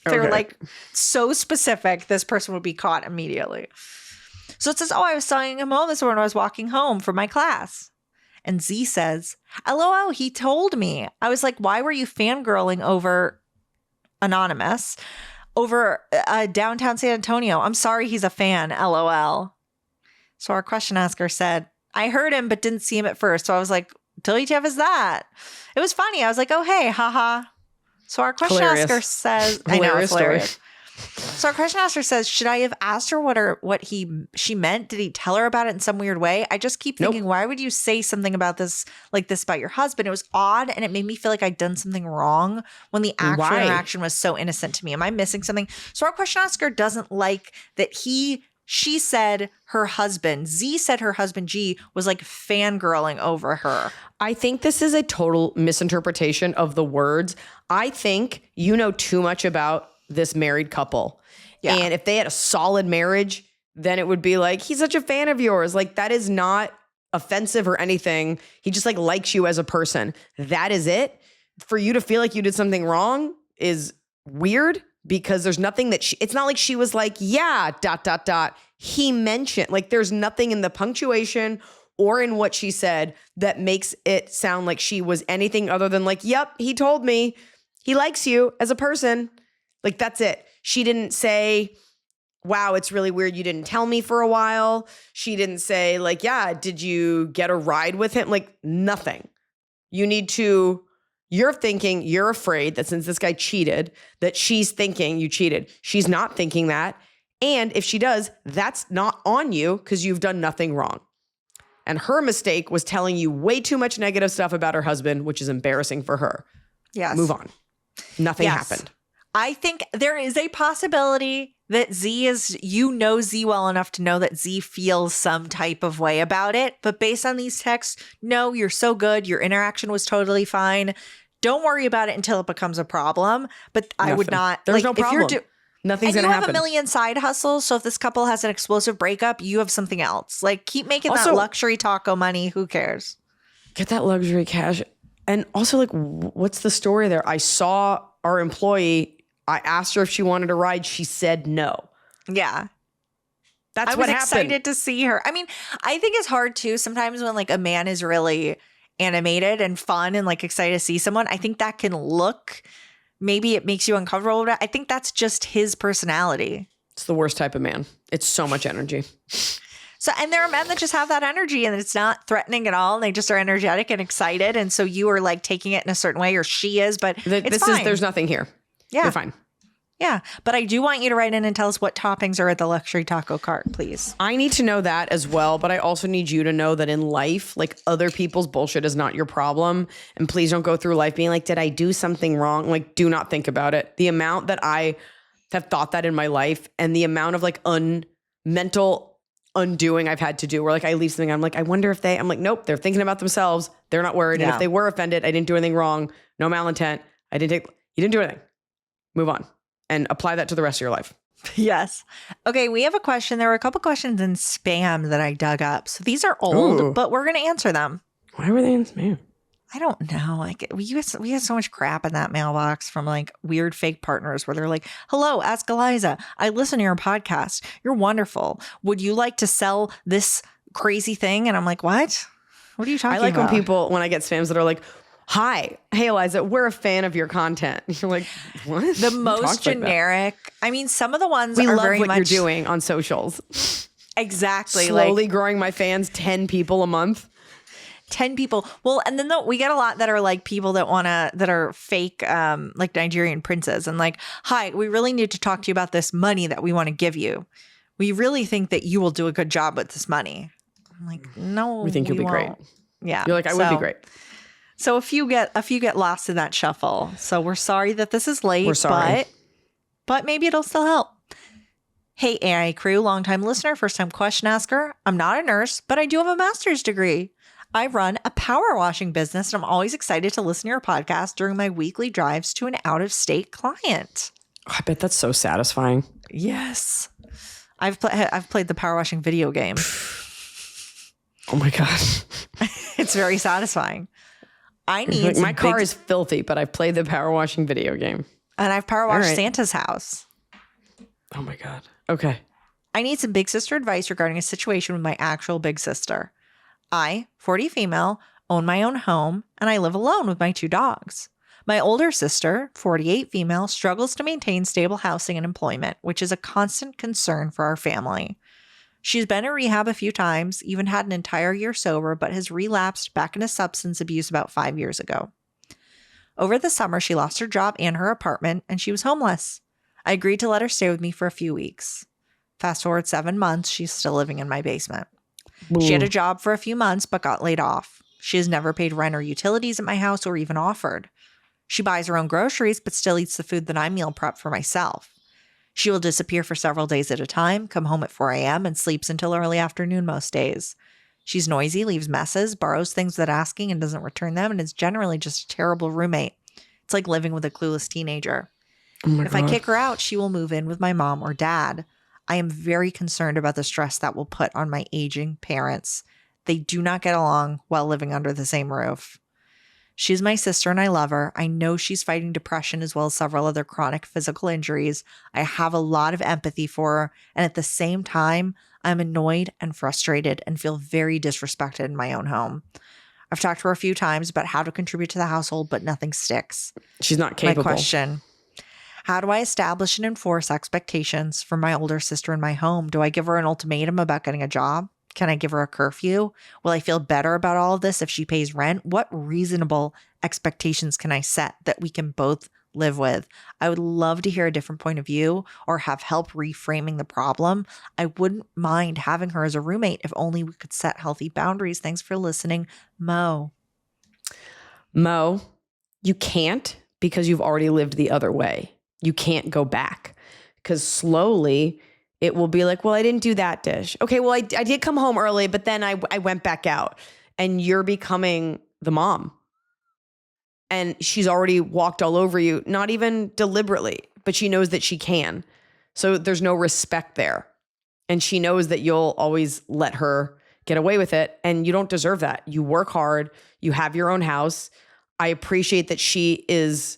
They're like so specific. This person would be caught immediately. So it says, I was selling him home this morning when I was walking home from my class. And Z says, LOL, he told me. I was like, why were you fangirling over anonymous? Over downtown San Antonio. I'm sorry he's a fan, LOL. So our question asker said, I heard him but didn't see him at first. So I was like, WTF is that? It was funny. I was like, oh, hey, haha. So our question asker says, I know, it's hilarious. So our question asker says, should I have asked her what she meant? Did he tell her about it in some weird way? I just keep thinking, why would you say something about this like this about your husband? It was odd, and it made me feel like I'd done something wrong when the actual interaction was so innocent to me. Am I missing something? So our question asker doesn't like that she said her husband, Z said her husband G was like fangirling over her. I think this is a total misinterpretation of the words. I think you know too much about this married couple. Yeah. And if they had a solid marriage, then it would be like, he's such a fan of yours. Like, that is not offensive or anything. He just like likes you as a person. That is it. For you to feel like you did something wrong is weird, because there's nothing that it's not like she was like, yeah, ... He mentioned, like, there's nothing in the punctuation or in what she said that makes it sound like she was anything other than like, yep, he told me he likes you as a person. Like, that's it. She didn't say, wow, it's really weird you didn't tell me for a while. She didn't say like, yeah, did you get a ride with him? Like, nothing. You're thinking, you're afraid that since this guy cheated, that she's thinking you cheated. She's not thinking that. And if she does, that's not on you because you've done nothing wrong. And her mistake was telling you way too much negative stuff about her husband, which is embarrassing for her. Yes. Move on. Nothing Yes. happened. I think there is a possibility that Z is, Z well enough to know that Z feels some type of way about it. But based on these texts, no, you're so good. Your interaction was totally fine. Don't worry about it until it becomes a problem. But I would Nothing. not. There's no if you're problem. Nothing's and going you to have happen. a million side hustles. So if this couple has an explosive breakup, you have something else. Like, keep making that Also- luxury taco money. Who cares? Get that luxury cash. And also, like, what's the story there? I saw our employee. I asked her if she wanted a ride. She said no. Yeah. That's I what was happened. excited to see her. I mean, I think it's hard too sometimes when like a man is really animated and fun and like excited to see someone. I think that can look, maybe it makes you uncomfortable. But I think that's just his personality. It's the worst type of man. It's so much energy. So, and there are men that just have that energy and it's not threatening at all. And they just are energetic and excited. And so you are like taking it in a certain way, or she is, but it's fine. There's nothing here. Yeah. You're fine. Yeah. But I do want you to write in and tell us what toppings are at the luxury taco cart, please. I need to know that as well, but I also need you to know that in life, like, other people's bullshit is not your problem. And please don't go through life being like, did I do something wrong? Like, do not think about it. The amount that I have thought that in my life, and the amount of like mental undoing I've had to do, where like I leave something, I'm like, I wonder if I'm like, nope, they're thinking about themselves. They're not worried. And Yeah. if they were offended, I didn't do anything wrong. No malintent. You didn't do anything. Move on and apply that to the rest of your life. Yes. Okay, we have a question. There were a couple questions in spam that I dug up. So these are old, Ooh. but we're going to answer them. Why were they in spam? I don't know. Like we had so much crap in that mailbox from like weird fake partners where they're like, "Hello, ask Iliza. I listen to your podcast. You're wonderful. Would you like to sell this crazy thing?" And I'm like, "What? What are you talking I like about?" when I get spams that are like, "Hi, hey Iliza, we're a fan of your content." You're like, what? The Who most talks like that? generic. I mean, some of the ones We are love very what much you're doing on socials. exactly Slowly like growing my fans 10 people a month. 10 people. Well, and then we get a lot that are like people that are fake, like Nigerian princes and like, "Hi, we really need to talk to you about this money that we want to give you. We really think that you will do a good job with this money." I'm like, "No, We think you'll be great." won't." Yeah. You're like, I would be great. So a few get lost in that shuffle. So we're sorry that this is late. We're sorry. But maybe it'll still help. Hey, AI crew, longtime listener, first time question asker. I'm not a nurse, but I do have a master's degree. I run a power washing business, and I'm always excited to listen to your podcast during my weekly drives to an out-of-state client. Oh, I bet that's so satisfying. Yes. I've played the power washing video game. Oh my God. It's very satisfying. I need Like, some my car big- is filthy, but I've played the power washing video game. and I've power washed right. Santa's house. Oh my God. Okay. I need some big sister advice regarding a situation with my actual big sister. I, 40 female, own my own home, and I live alone with my 2 dogs. My older sister, 48 female, struggles to maintain stable housing and employment, which is a constant concern for our family. She's been in rehab a few times, even had an entire year sober, but has relapsed back into substance abuse about 5 years ago. Over the summer, she lost her job and her apartment, and she was homeless. I agreed to let her stay with me for a few weeks. Fast forward 7 months, she's still living in my basement. She had a job for a few months, but got laid off. She has never paid rent or utilities at my house or even offered. She buys her own groceries, but still eats the food that I meal prep for myself. She will disappear for several days at a time, come home at 4 a.m., and sleeps until early afternoon most days. She's noisy, leaves messes, borrows things without asking and doesn't return them, and is generally just a terrible roommate. It's like living with a clueless teenager. Oh my If God. I kick her out, she will move in with my mom or dad. I am very concerned about the stress that will put on my aging parents. They do not get along while living under the same roof. She's my sister and I love her. I know she's fighting depression as well as several other chronic physical injuries. I have a lot of empathy for her. And at the same time, I'm annoyed and frustrated and feel very disrespected in my own home. I've talked to her a few times about how to contribute to the household, but nothing sticks. She's not capable. My question: how do I establish and enforce expectations for my older sister in my home? Do I give her an ultimatum about getting a job? Can I give her a curfew? Will I feel better about all of this if she pays rent? What reasonable expectations can I set that we can both live with? I would love to hear a different point of view or have help reframing the problem. I wouldn't mind having her as a roommate if only we could set healthy boundaries. Thanks for listening, Mo. Mo, you can't because you've already lived the other way. You can't go back because slowly it will be like, well, I didn't do that dish. Okay, well, I did come home early, but then I went back out. And you're becoming the mom. And she's already walked all over you, not even deliberately, but she knows that she can. So there's no respect there. And she knows that you'll always let her get away with it. And you don't deserve that. You work hard. You have your own house. I appreciate that she is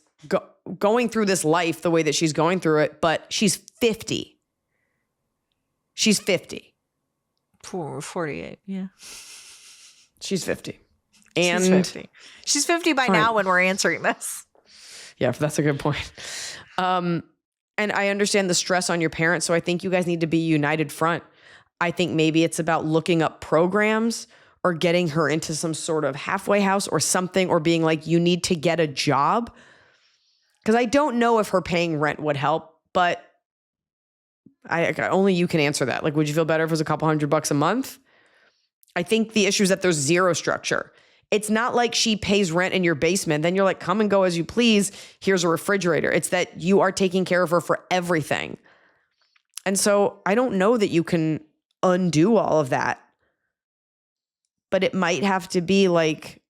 going through this life the way that she's going through it, but she's 50. She's 50. 48, yeah. She's 50. And she's 50 by now when we're answering this. Yeah, that's a good point. And I understand the stress on your parents. So I think you guys need to be a united front. I think maybe it's about looking up programs or getting her into some sort of halfway house or something, or being like, you need to get a job. Because I don't know if her paying rent would help, but only you can answer that. Like, would you feel better if it was a couple $100 a month? I think the issue is that there's zero structure. It's not like she pays rent in your basement. Then you're like, come and go as you please. Here's a refrigerator. It's that you are taking care of her for everything. And so I don't know that you can undo all of that. But it might have to be like,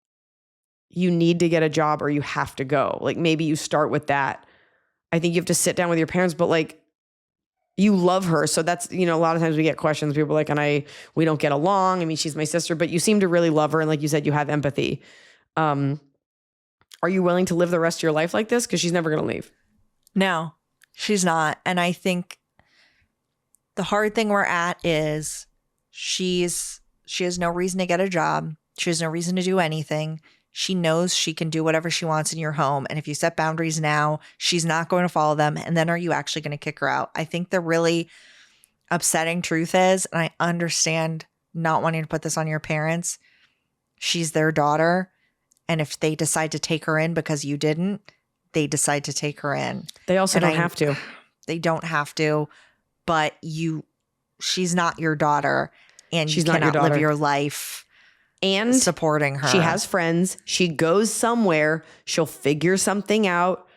you need to get a job or you have to go. Like, maybe you start with that. I think you have to sit down with your parents, but like, you love her. So that's, a lot of times we get questions. People are like, we don't get along. I mean, she's my sister, but you seem to really love her. And like you said, you have empathy. Are you willing to live the rest of your life like this? Because she's never going to leave. No, she's not. And I think the hard thing we're at is she has no reason to get a job. She has no reason to do anything. She knows she can do whatever she wants in your home. And if you set boundaries now, she's not going to follow them. And then are you actually going to kick her out? I think the really upsetting truth is, and I understand not wanting to put this on your parents, she's their daughter. And if they decide to take her in because you didn't, they decide to take her in. They also don't have to. They don't have to, but she's not your daughter, and you cannot live your life and supporting her. She has friends. She goes somewhere. She'll figure something out.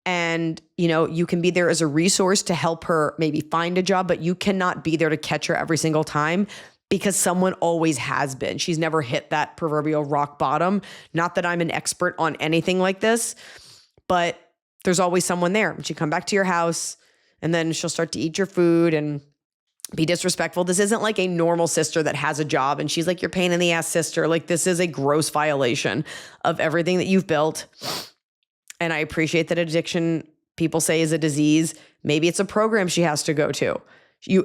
And, you can be there as a resource to help her maybe find a job, but you cannot be there to catch her every single time because someone always has been. She's never hit that proverbial rock bottom. Not that I'm an expert on anything like this, but there's always someone there. She'll come back to your house and then she'll start to eat your food and be disrespectful. This isn't like a normal sister that has a job and she's like your pain in the ass sister. Like, this is a gross violation of everything that you've built. And I appreciate that addiction, people say, is a disease. Maybe it's a program she has to go to.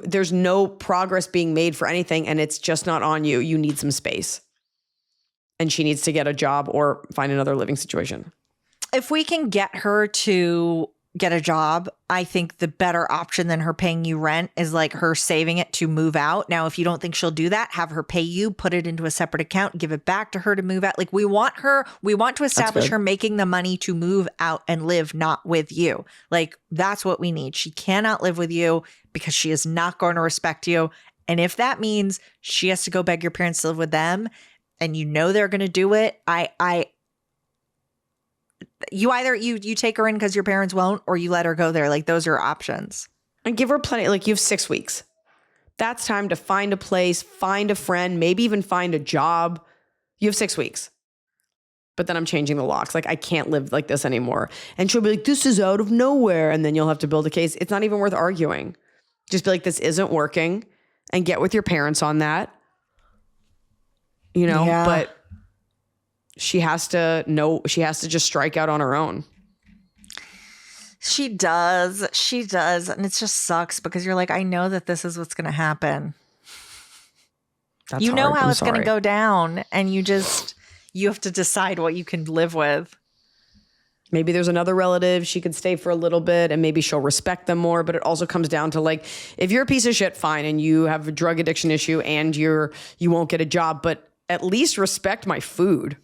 There's no progress being made for anything, and it's just not on you. You need some space. And she needs to get a job or find another living situation. If we can get her to get a job, I think the better option than her paying you rent is like her saving it to move out. Now, if you don't think she'll do that, have her pay you, put it into a separate account, give it back to her to move out. Like, we want to establish her making the money to move out and live not with you. Like, that's what we need. She cannot live with you because she is not going to respect you. And if that means she has to go beg your parents to live with them, and they're going to do it, you either you take her in because your parents won't, or you let her go there. Like, those are options. And give her plenty. Like, you have 6 weeks. That's time to find a place, find a friend, maybe even find a job. You have 6 weeks. But then I'm changing the locks. Like, I can't live like this anymore. And she'll be like, this is out of nowhere. And then you'll have to build a case. It's not even worth arguing. Just be like, this isn't working, and get with your parents on that. Yeah. But she has to just strike out on her own. She does. And it just sucks because you're like, I know that this is what's going to happen. That's hard. How I'm it's going to sorry. go down, and you have to decide what you can live with. Maybe there's another relative she could stay for a little bit, and maybe she'll respect them more. But it also comes down to, like, if you're a piece of shit, fine, and you have a drug addiction issue and you won't get a job, but at least respect my food.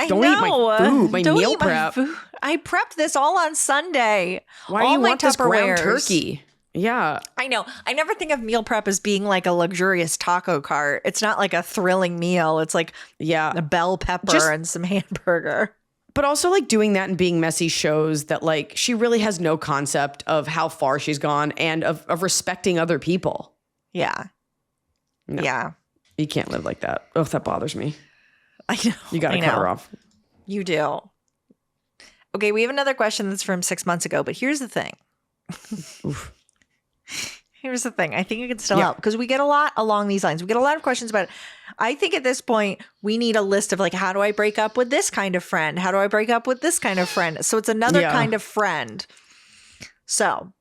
Don't eat my food, my meal prep. I prepped this all on Sunday. Why do you want this ground turkey? Yeah. I know. I never think of meal prep as being like a luxurious taco cart. It's not like a thrilling meal. It's like a bell pepper and some hamburger. But also like doing that and being messy shows that like she really has no concept of how far she's gone and of respecting other people. Yeah. No. Yeah. You can't live like that. Oh, that bothers me. I know. You got to cut her off. You do. Okay, we have another question that's from 6 months ago, but here's the thing. Oof. Here's the thing. I think it can still help because we get a lot along these lines. We get a lot of questions about it. I think at this point, we need a list of like, how do I break up with this kind of friend? How do I break up with this kind of friend? So it's another kind of friend. So,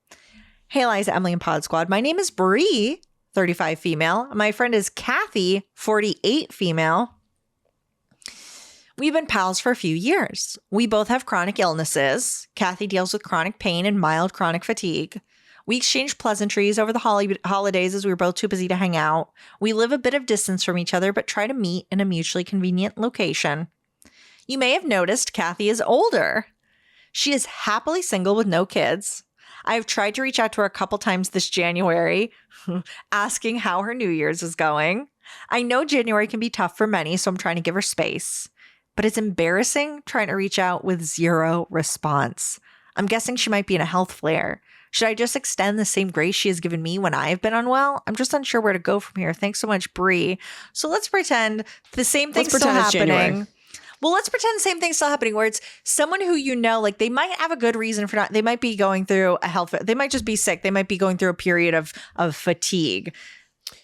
hey, Iliza, Emily, and Pod Squad. My name is Bree, 35 female. My friend is Kathy, 48 female. We've been pals for a few years. We both have chronic illnesses. Kathy deals with chronic pain and mild chronic fatigue. We exchanged pleasantries over the holidays as we were both too busy to hang out. We live a bit of distance from each other, but try to meet in a mutually convenient location. You may have noticed Kathy is older. She is happily single with no kids. I have tried to reach out to her a couple times this January, asking how her New Year's is going. I know January can be tough for many, so I'm trying to give her space. But it's embarrassing trying to reach out with zero response. I'm guessing she might be in a health flare. Should I just extend the same grace she has given me when I have been unwell? I'm just unsure where to go from here. Thanks so much, Bree. So let's pretend the same thing's still happening. Well, let's pretend the same thing's still happening where it's someone who you know, like they might have a good reason for not, they might be going through a health, they might just be sick. They might be going through a period of fatigue.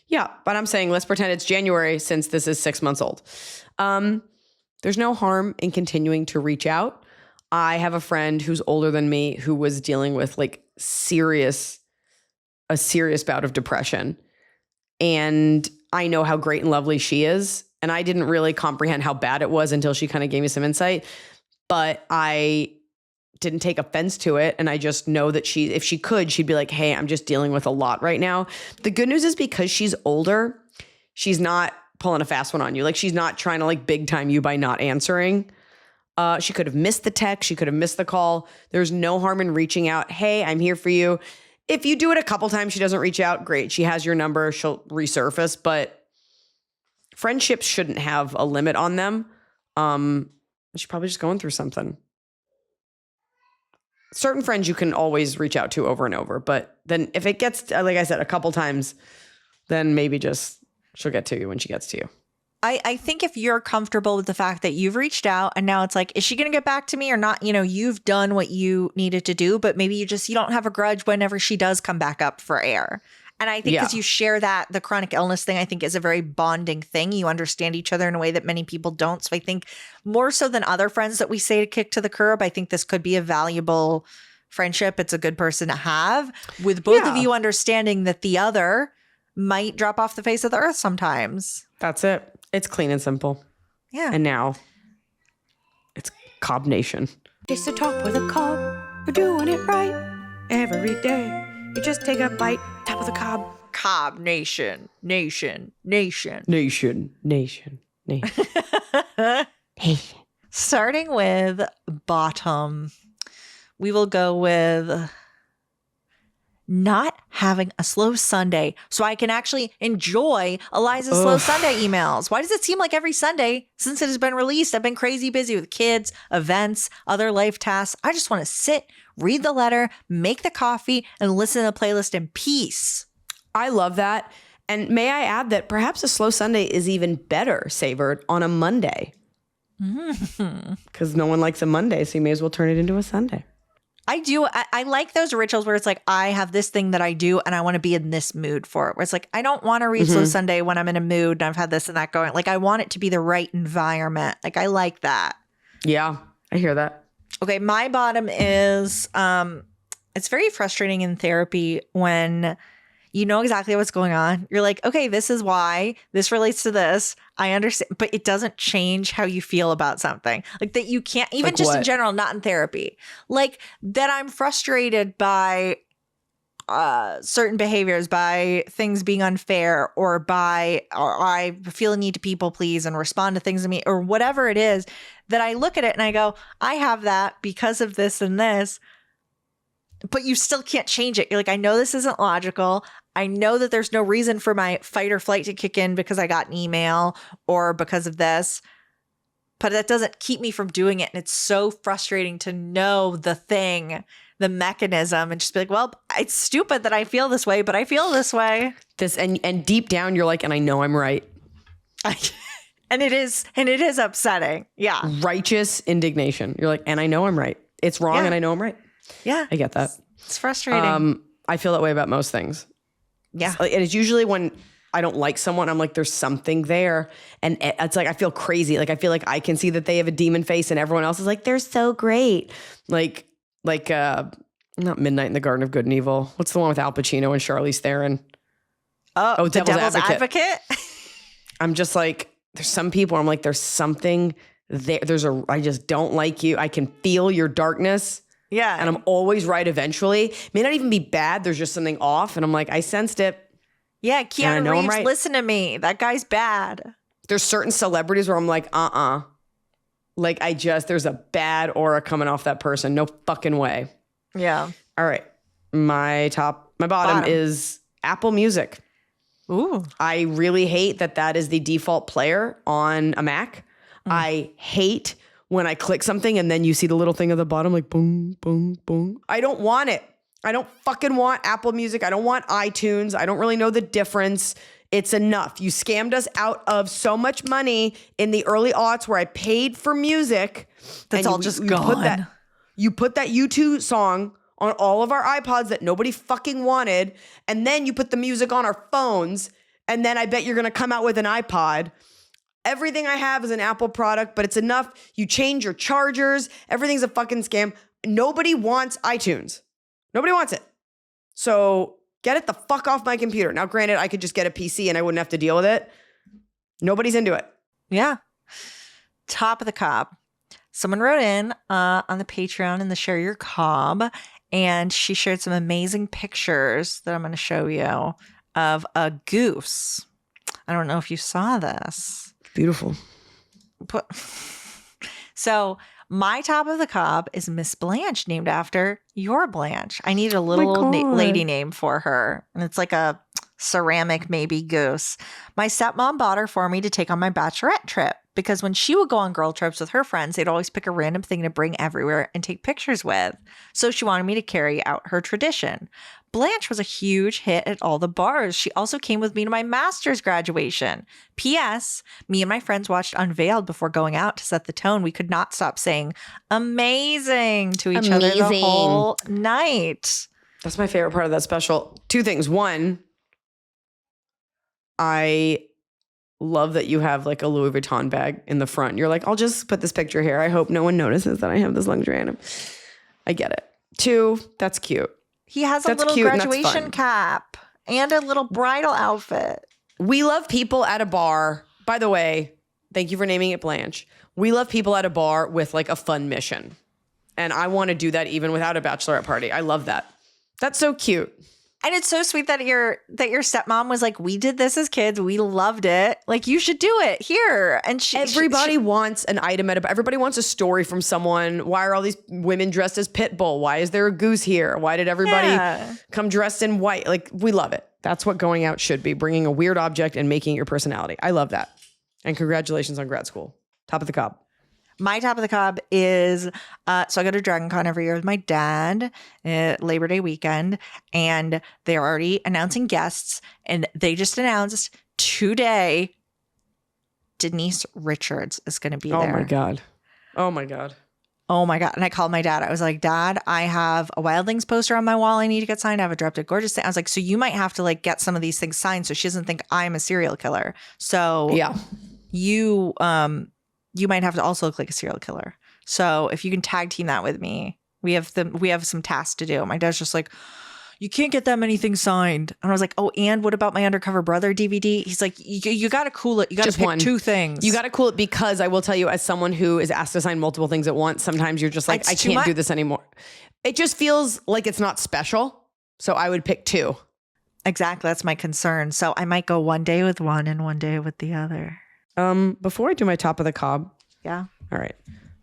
Yeah, but I'm saying let's pretend it's January since this is 6 months old. There's no harm in continuing to reach out. I have a friend who's older than me who was dealing with like a serious bout of depression. And I know how great and lovely she is. And I didn't really comprehend how bad it was until she kind of gave me some insight. But I didn't take offense to it. And I just know that if she could, she'd be like, hey, I'm just dealing with a lot right now. The good news is because she's older, she's not pulling a fast one on you. Like she's not trying to like big time you by not answering. She could have missed the text. She could have missed the call. There's no harm in reaching out. Hey, I'm here for you. If you do it a couple times, she doesn't reach out. Great. She has your number. She'll resurface, but friendships shouldn't have a limit on them. She's probably just going through something. Certain friends you can always reach out to over and over, but then if it gets, like I said, a couple times, then maybe just she'll get to you when she gets to you. I think if you're comfortable with the fact that you've reached out and now it's like, is she going to get back to me or not? You know, you've done what you needed to do, but maybe you don't have a grudge whenever she does come back up for air. And I think because you share that, the chronic illness thing, I think is a very bonding thing. You understand each other in a way that many people don't. So I think more so than other friends that we say to kick to the curb, I think this could be a valuable friendship. It's a good person to have with both of you understanding that the other might drop off the face of the earth sometimes. That's it. It's clean and simple. Yeah. And now it's Cobb Nation. Taste the top with a cob. We're doing it right every day. You just take a bite, top of the cob. Cobb Nation, nation, nation. Nation, nation, nation. Nation. Starting with bottom, we will go with not having a slow Sunday so I can actually enjoy Iliza's slow Sunday emails. Why does it seem like every Sunday since it has been released, I've been crazy busy with kids, events, other life tasks. I just want to sit, read the letter, make the coffee, and listen to the playlist in peace. I love that. And may I add that perhaps a slow Sunday is even better savored on a Monday. Because no one likes a Monday, so you may as well turn it into a Sunday. I do. I like those rituals where it's like, I have this thing that I do and I want to be in this mood for it. Where it's like, I don't want to read Slow Sunday when I'm in a mood and I've had this and that going. Like, I want it to be the right environment. Like, I like that. Yeah, I hear that. Okay, my bottom is, it's very frustrating in therapy when you know exactly what's going on. You're like, okay, this is why this relates to this. I understand, but it doesn't change how you feel about something. Like that you can't, even like just what? In general, not in therapy. Like that I'm frustrated by certain behaviors, by things being unfair, or I feel a need to people please and respond to things to me, or whatever it is, that I look at it and I go, I have that because of this and this. But you still can't change it. You're like, I know this isn't logical. I know that there's no reason for my fight or flight to kick in because I got an email or because of this. but that doesn't keep me from doing it. And it's so frustrating to know the thing, the mechanism, and just be like, well, it's stupid that I feel this way, but I feel this way. And deep down, you're like, and I know I'm right. And it is upsetting. Yeah. Righteous indignation. You're like, and I know I'm right. It's wrong and I know I'm right. Yeah. I get that. It's frustrating. I feel that way about most things. Yeah. And it's usually when I don't like someone, I'm like, there's something there. And it's like, I feel crazy. Like, I feel like I can see that they have a demon face and everyone else is like, they're so great. Like not Midnight in the Garden of Good and Evil. What's the one with Al Pacino and Charlize Theron? Oh, the Devil's Advocate. I'm just like, there's some people I'm like, there's something there. I just don't like you. I can feel your darkness. Yeah. And I'm always right eventually. May not even be bad. There's just something off. And I'm like, I sensed it. Yeah. Keanu Reeves, listen to me. That guy's bad. There's certain celebrities where I'm like, like there's a bad aura coming off that person. No fucking way. Yeah. All right. My bottom is Apple Music. Ooh. I really hate that is the default player on a Mac. I hate when I click something and then you see the little thing at the bottom, like boom, boom, boom. I don't want it. I don't fucking want Apple Music. I don't want iTunes. I don't really know the difference. It's enough. You scammed us out of so much money in the early aughts where I paid for music. That's all just gone. You put that U2 song on all of our iPods that nobody fucking wanted, and then you put the music on our phones, and then I bet you're going to come out with an iPod. Everything I have is an Apple product, but it's enough. You change your chargers. Everything's a fucking scam. Nobody wants iTunes. Nobody wants it. So get it the fuck off my computer. Now, granted, I could just get a PC and I wouldn't have to deal with it. Nobody's into it. Yeah. Top of the cob. Someone wrote in on the Patreon in the Share Your Cob, and she shared some amazing pictures that I'm going to show you of a goose. I don't know if you saw this. Beautiful. So my top of the cob is Miss Blanche, named after your Blanche. I need a little lady name for her. And it's like a ceramic maybe goose. My stepmom bought her for me to take on my bachelorette trip because when she would go on girl trips with her friends, they'd always pick a random thing to bring everywhere and take pictures with. So she wanted me to carry out her tradition. Blanche was a huge hit at all the bars. She also came with me to my master's graduation. P.S. Me and my friends watched Unveiled before going out to set the tone. We could not stop saying amazing to each other the whole night. That's my favorite part of that special. Two things. One, I love that you have like a Louis Vuitton bag in the front. You're like, I'll just put this picture here. I hope no one notices that I have this luxury item. I get it. Two, that's cute. He has a little graduation cap and a little bridal outfit. We love people at a bar. By the way, thank you for naming it Blanche. We love people at a bar with like a fun mission. And I want to do that even without a bachelorette party. I love that. That's so cute. And it's so sweet that your stepmom was like, we did this as kids. We loved it. Like, you should do it here. And everybody wants an item at a bar. Everybody wants a story from someone. Why are all these women dressed as Pitbull? Why is there a goose here? Why did everybody come dressed in white? Like, we love it. That's what going out should be. Bringing a weird object and making it your personality. I love that. And congratulations on grad school. Top of the cob. My top of the cob is, so I go to Dragon Con every year with my dad, Labor Day weekend, and they're already announcing guests, and they just announced today Denise Richards is going to be there. Oh my God. Oh my God. Oh my God. And I called my dad. I was like, Dad, I have a Wildlings poster on my wall I need to get signed. I have a Drop Dead Gorgeous thing. I was like, so you might have to like get some of these things signed so she doesn't think I'm a serial killer. So yeah, you might have to also look like a serial killer. So if you can tag team that with me, we have some tasks to do. My dad's just like, you can't get that many things signed. And I was like, oh, and what about my Undercover Brother DVD? He's like, you got to cool it. You got to pick two things. You got to cool it because I will tell you, as someone who is asked to sign multiple things at once, sometimes you're just like, I can't do this anymore. It just feels like it's not special. So I would pick two. Exactly. That's my concern. So I might go one day with one and one day with the other. Before I do my top of the cob. Yeah. All right.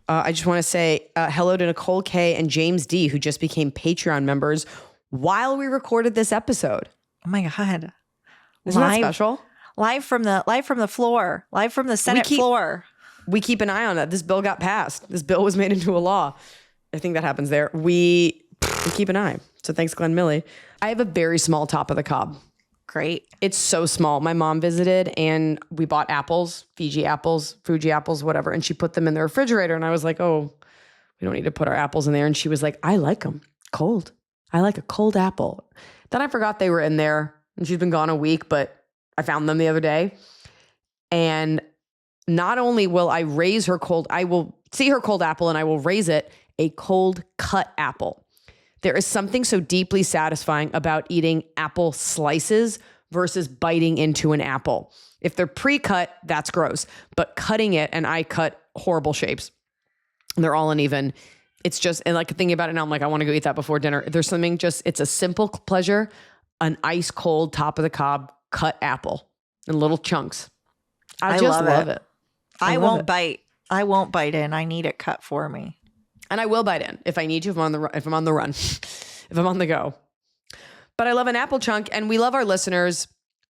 I just want to say hello to Nicole K and James D, who just became Patreon members while we recorded this episode. Oh my God. Isn't that special? Live from the floor. Live from the Senate floor. we keep an eye on that. This bill got passed. This bill was made into a law. I think that happens there. We keep an eye. So thanks, Glenn Millie. I have a very small top of the cob. Great. It's so small. My mom visited and we bought apples, Fuji apples, whatever. And she put them in the refrigerator. And I was like, oh, we don't need to put our apples in there. And she was like, I like them cold. I like a cold apple. Then I forgot they were in there. And she's been gone a week, but I found them the other day. And not only will I raise her cold, I will see her cold apple and I will raise it a cold cut apple. There is something so deeply satisfying about eating apple slices versus biting into an apple. If they're pre-cut, that's gross. But cutting it, and I cut horrible shapes. They're all uneven. It's just, and like thinking about it now, I'm like, I want to go eat that before dinner. There's something just, it's a simple pleasure, an ice cold top of the cob cut apple in little chunks. I just love it. I won't bite. I won't bite in. I need it cut for me. And I will bite in if I need to, if I'm on the run, if I'm on the go. But I love an apple chunk, and we love our listeners.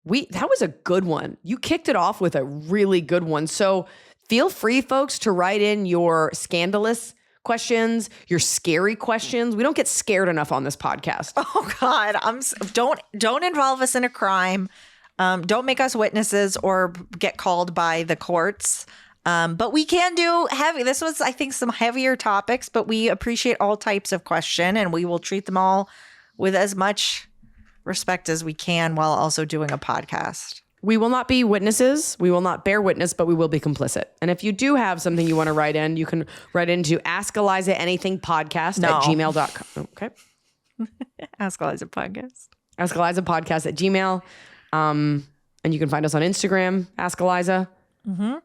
That was a good one. You kicked it off with a really good one. So feel free, folks, to write in your scandalous questions, your scary questions. We don't get scared enough on this podcast. Oh God, don't involve us in a crime. Don't make us witnesses or get called by the courts. But we can do heavy. This was, I think, some heavier topics, but we appreciate all types of question, and we will treat them all with as much respect as we can while also doing a podcast. We will not be witnesses. We will not bear witness, but we will be complicit. And if you do have something you want to write in, you can write into askelizaanythingpodcast@gmail.com. Okay. Ask Eliza Podcast. askeliza.podcast@gmail. And you can find us on Instagram, Ask Eliza. Mm-hmm.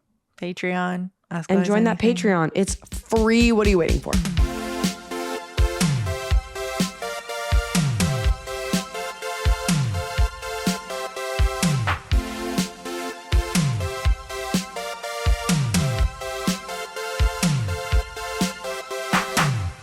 Patreon. And join that Patreon. It's free. What are you waiting for?